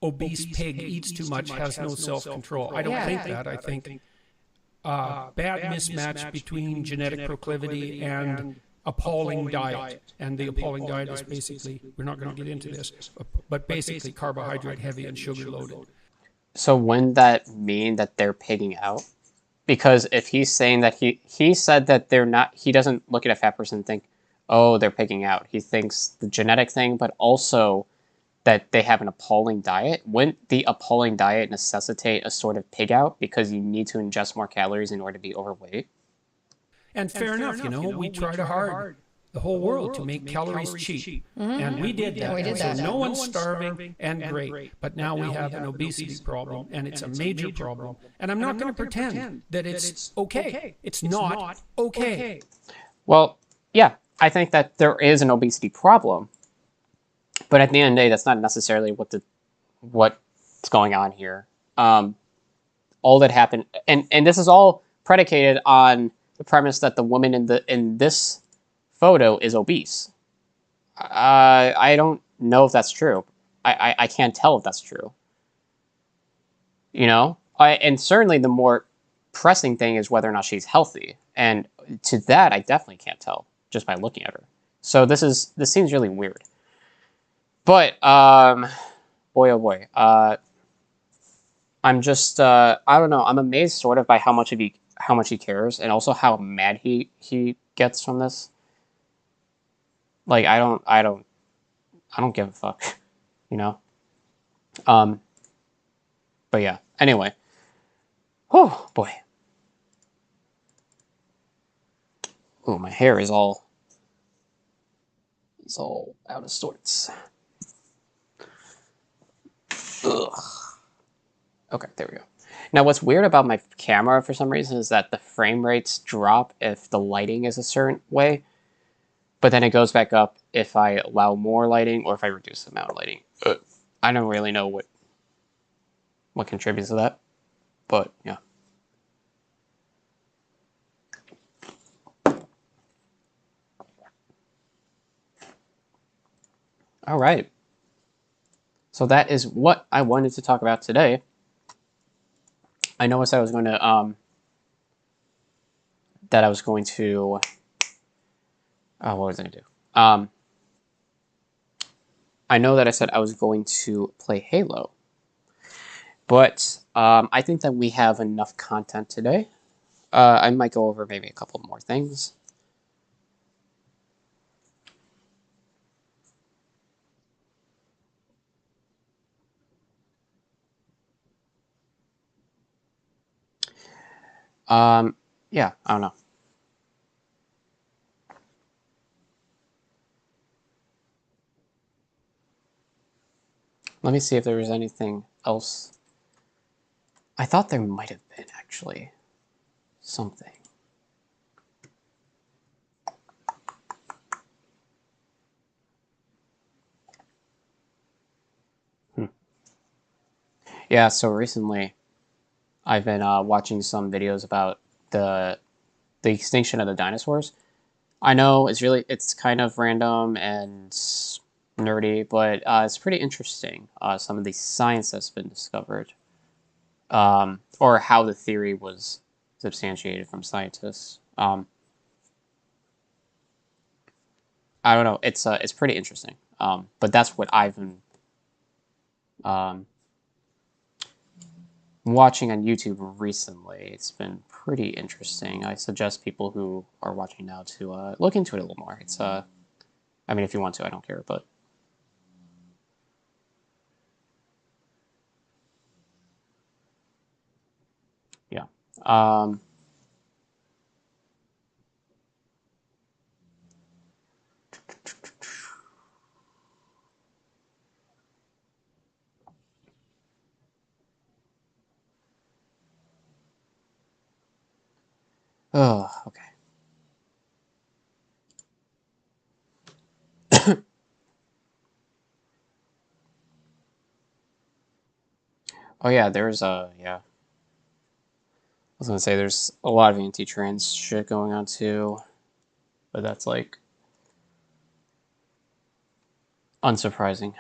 obese pig eats too much, has no self-control. I don't think that. I think bad mismatch between genetic proclivity and appalling diet. And the appalling diet is basically, we're not going to get into this, but basically carbohydrate heavy and sugar loaded. So wouldn't that mean that they're pigging out? Because if he's saying that he said that they're not, he doesn't look at a fat person and think, oh, they're pigging out. He thinks the genetic thing, but also that they have an appalling diet. Wouldn't the appalling diet necessitate a sort of pig out because you need to ingest more calories in order to be overweight? And fair enough, you know, we tried hard, the whole world, to make calories cheap. And we did that. So no one's starving, and great. But now we have an obesity problem, and it's a major problem. And I'm not going to pretend that it's okay. It's not okay. Well, yeah, I think that there is an obesity problem. But at the end of the day, that's not necessarily what's going on here. All that happened, and this is all predicated on the premise that the woman in this photo is obese. I don't know if that's true. I can't tell if that's true. You know, and certainly the more pressing thing is whether or not she's healthy, and to that I definitely can't tell just by looking at her. So this seems really weird. But boy oh boy, I'm just I don't know. I'm amazed sort of by how much he cares, and also how mad he gets from this. Like I don't give a fuck, you know. But yeah. Anyway. Oh boy. Oh, my hair is all out of sorts. Ugh. Okay, there we go. Now, what's weird about my camera for some reason is that the frame rates drop if the lighting is a certain way, but then it goes back up if I allow more lighting or if I reduce the amount of lighting. I don't really know what contributes to that, but yeah. All right. So that is what I wanted to talk about today. I know I said I was going to what was I going to do? I know that I said I was going to play Halo, but I think that we have enough content today. I might go over maybe a couple more things. Yeah, I don't know. Let me see if there was anything else. I thought there might have been, actually, something. Yeah, so recently I've been watching some videos about the extinction of the dinosaurs. I know it's kind of random and nerdy, but it's pretty interesting. Some of the science that's been discovered, or how the theory was substantiated from scientists. I don't know. It's pretty interesting. But that's what I've been um, watching on YouTube recently. It's been pretty interesting. I suggest people who are watching now to look into it a little more. It's I mean, if you want to, I don't care, but yeah. Oh, okay. Oh yeah, there's yeah. I was gonna say there's a lot of anti-trans shit going on too, but that's like unsurprising.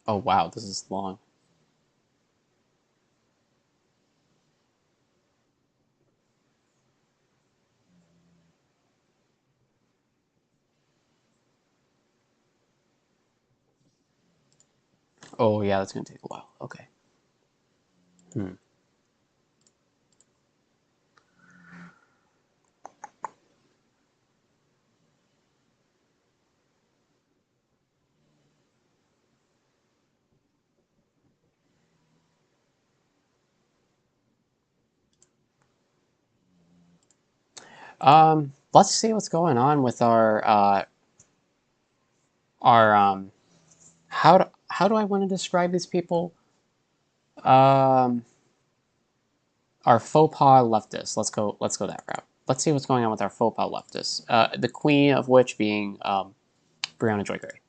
Oh wow, this is long. Oh yeah, that's gonna take a while. Okay. Hmm. Let's see what's going on with our how do I want to describe these people? Um, our faux pas leftists. Let's go that route. Let's see what's going on with our faux pas leftists. The queen of which being Brianna Joy Gray.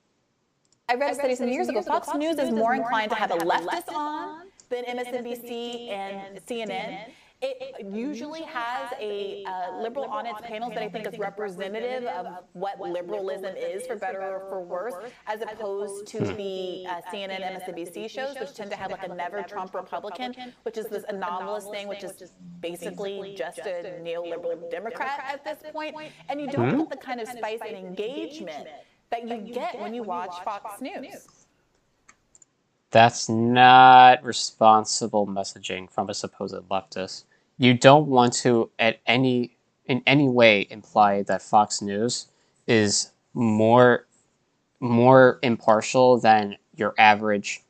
I read a study some years ago. Fox News is more inclined to have a leftist on than MSNBC and CNN. It usually has a liberal on its panels that I think is representative of what liberalism is, for better or for worse, as opposed to the CNN, MSNBC shows, which tend to have like a never Trump Republican, which is this anomalous thing, which is basically just a neoliberal Democrat at this point. And you don't get the kind of spice and engagement that you get when you watch Fox News. That's not responsible messaging from a supposed leftist. You don't want to in any way imply that Fox News is more impartial than your average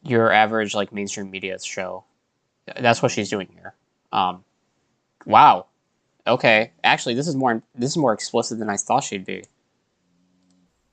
like mainstream media show. That's what she's doing here. Wow. Okay. Actually, this is more explicit than I thought she'd be.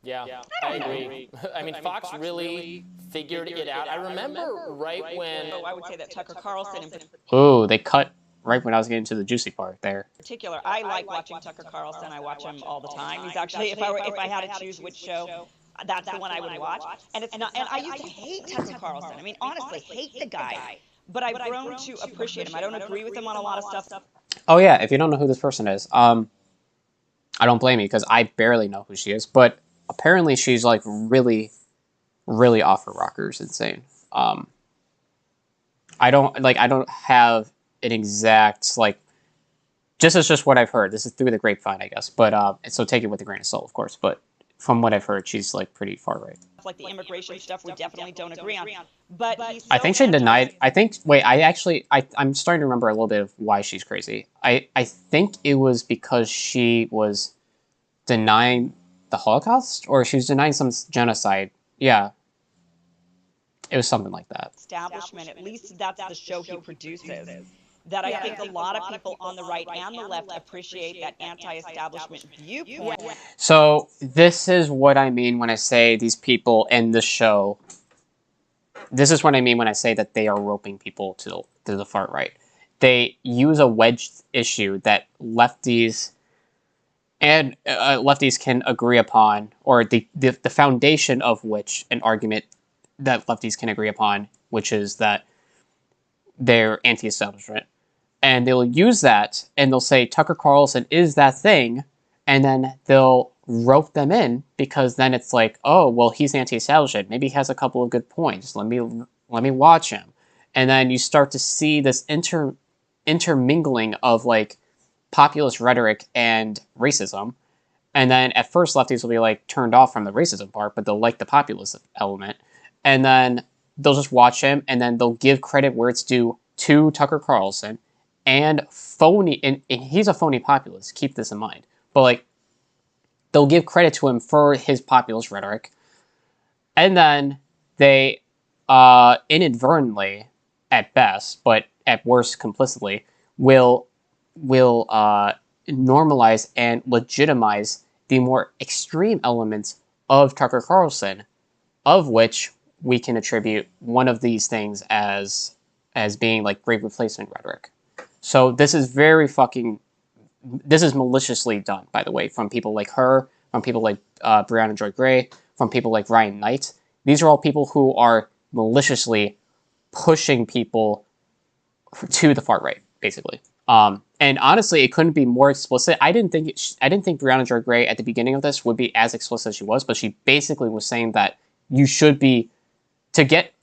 Yeah, I agree. I mean, Fox really figured it out. I remember right when... I would say that Tucker Carlson in Ooh, they cut right when I was getting to the juicy part there. particular, I like watching Tucker Carlson. I watch him all the time. He's actually, if I had to choose which show, that's the one I would watch. And it's not, and I used to hate Tucker Carlson. I mean, honestly, hate the guy. But I've grown to appreciate him. I don't agree with him on a lot of stuff. Oh yeah, if you don't know who this person is, I don't blame you because I barely know who she is. But apparently she's like really, really off her rockers, insane. I don't have an exact like. This is just what I've heard. This is through the grapevine, I guess. But so take it with a grain of salt, of course. But from what I've heard, she's like pretty far right. Like the immigration stuff, we definitely don't agree on. But he's so I think she denied. I think. Wait, I'm starting to remember a little bit of why she's crazy. I think it was because she was denying the Holocaust, or she was denying some genocide. Yeah, it was something like that. Establishment. At least that's the show he produces. That I think a lot of people on the right and the left appreciate that anti-establishment viewpoint. So this is what I mean when I say these people in the show. This is what I mean when I say that they are roping people to the far right. They use a wedged issue that lefties and lefties can agree upon, or the foundation of which an argument that lefties can agree upon, which is that they're anti-establishment. And they'll use that, and they'll say Tucker Carlson is that thing, and then they'll rope them in, because then it's like, oh, well, he's anti-establishment. Maybe he has a couple of good points. Let me watch him. And then you start to see this intermingling of like populist rhetoric and racism. And then at first lefties will be like turned off from the racism part, but they'll like the populist element. And then they'll just watch him, and then they'll give credit where it's due to Tucker Carlson. And phony, and he's a phony populist, keep this in mind. But like, they'll give credit to him for his populist rhetoric. And then they inadvertently, at best, but at worst complicitly, will normalize and legitimize the more extreme elements of Tucker Carlson, of which we can attribute one of these things as being like great replacement rhetoric. So this is this is maliciously done, by the way, from people like her, from people like Brianna Joy Gray, from people like Ryan Knight. These are all people who are maliciously pushing people to the far right, basically. And honestly, it couldn't be more explicit. I didn't think Brianna Joy Gray at the beginning of this would be as explicit as she was, but she basically was saying that you should be, to get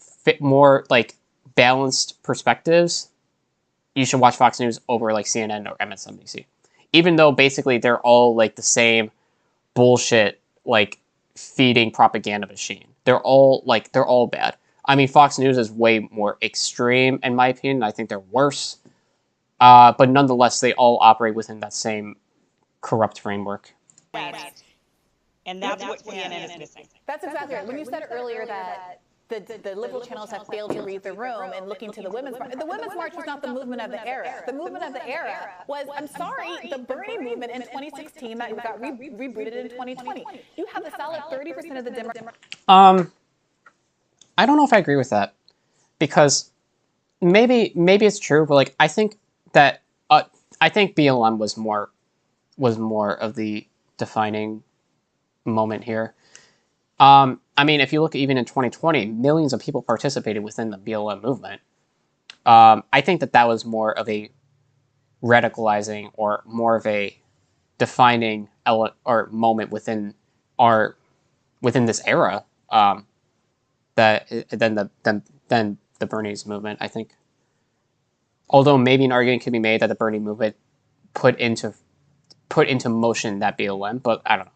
more like balanced perspectives, you should watch Fox News over like CNN or MSNBC. Even though basically they're all like the same bullshit, like feeding propaganda machine. They're all bad. I mean, Fox News is way more extreme in my opinion. I think they're worse. But nonetheless, they all operate within that same corrupt framework. And that's what CNN is missing. That's exactly right. When you said earlier that the liberal channels have failed to read the room and looking to the Women's March. The Women's March was not the movement of the era. The movement of the era was, I'm sorry, the Bernie movement in 2016 that got rebooted in 2020. You have a solid 30% of the Democrats. I don't know if I agree with that, because maybe it's true, but like I think BLM was more of the defining moment here. I mean, if you look even in 2020, millions of people participated within the BLM movement. I think that was more of a radicalizing or more of a defining or moment within this era than the Bernie's movement, I think. Although maybe an argument can be made that the Bernie movement put into motion that BLM, but I don't know.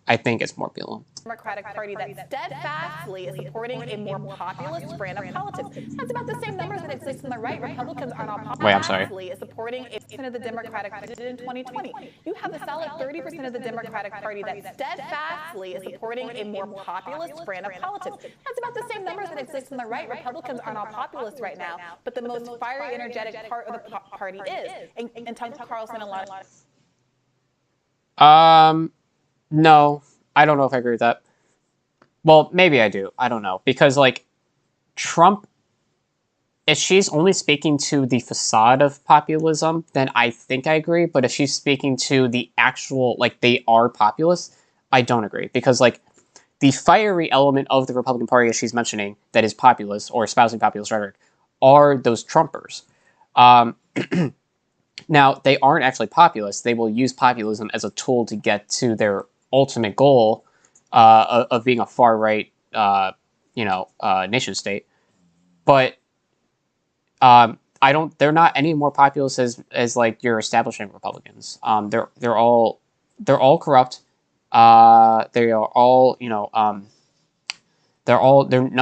I think it's more BLM. Democratic Party that steadfastly is supporting a more populist brand of politics. That's about the same numbers that exist on the right. Republicans are not populist. Wait, I'm sorry. Is supporting 8% of the Democratic Party in 2020. You have a solid 30% of the Democratic Party that steadfastly is supporting a more populist brand of politics. That's about the same numbers that exist on the right. Republicans are not populist right now, but the most fiery, energetic part of the party is. And Tucker Carlson a lot of... No, I don't know if I agree with that. Well, maybe I do. I don't know. Because, like, Trump, if she's only speaking to the facade of populism, then I think I agree. But if she's speaking to the actual, like, they are populist, I don't agree. Because, like, the fiery element of the Republican Party, as she's mentioning, that is populist or espousing populist rhetoric, are those Trumpers. Now, they aren't actually populist. They will use populism as a tool to get to their ultimate goal of being a far-right, nation state. But they're not any more populist as like your establishment Republicans. They're all corrupt. They are all, none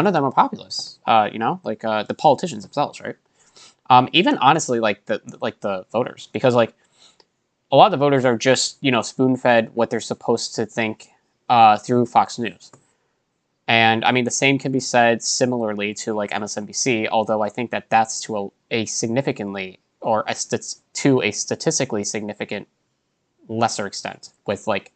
of them are populists. Like the politicians themselves, right? Even honestly, like the voters, because like a lot of the voters are just spoon-fed what they're supposed to think through Fox News. And I mean, the same can be said similarly to like MSNBC, although I think that that's to a significantly or to a statistically significant lesser extent with like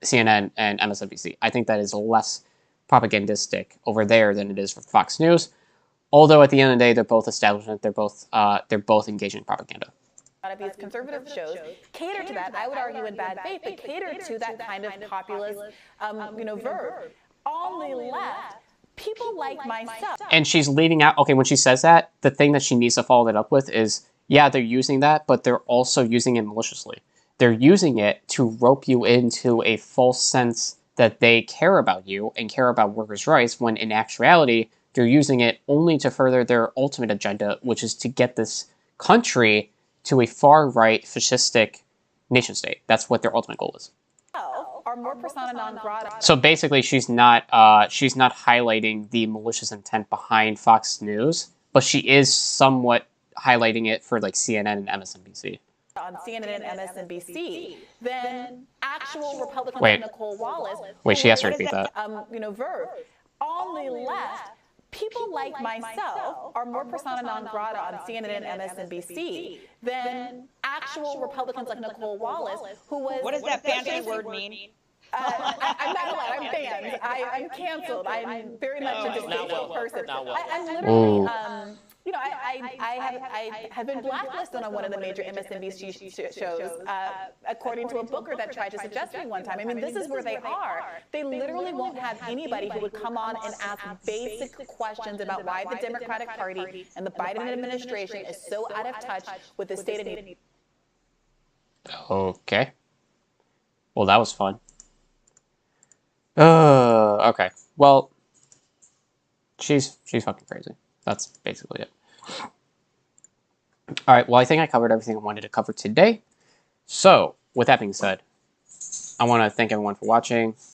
CNN and MSNBC. I think that is less propagandistic over there than it is for Fox News. Although at the end of the day, they're both establishment. They're both engaging in propaganda. A lot of these conservative shows cater to that. I would argue in bad faith, but cater to that kind of populist, verb. On the left, people like myself. And she's leaving out. Okay, when she says that, the thing that she needs to follow that up with is, yeah, they're using that, but they're also using it maliciously. They're using it to rope you into a false sense that they care about you and care about workers' rights, when in actuality, they're using it only to further their ultimate agenda, which is to get this country to a far-right fascistic nation state. That's what their ultimate goal is. Are more persona non grata. So basically, she's not highlighting the malicious intent behind Fox News, but she is somewhat highlighting it for like CNN and MSNBC. On CNN and MSNBC, then actual Republicans Wait. like Nicole Wallace. Wait, she has to repeat that. Verb. On the left, people like myself are more persona non grata on CNN and MSNBC than actual Republicans like Nicole Wallace, who was. What does that fancy word mean? I'm not allowed. I'm banned. I'm canceled. I'm very much a distasteful person. I'm literally, I have been blacklisted on one of the major MSNBC shows, according to a booker that tried to suggest me one time. I mean, this is where they are. They literally won't have anybody who would come on and ask basic questions about why the Democratic Party and the Biden administration is so out of touch with the state of need. Okay. Well, that was fun. Okay. Well, she's fucking crazy. That's basically it. All right. Well, I think I covered everything I wanted to cover today. So, with that being said, I want to thank everyone for watching.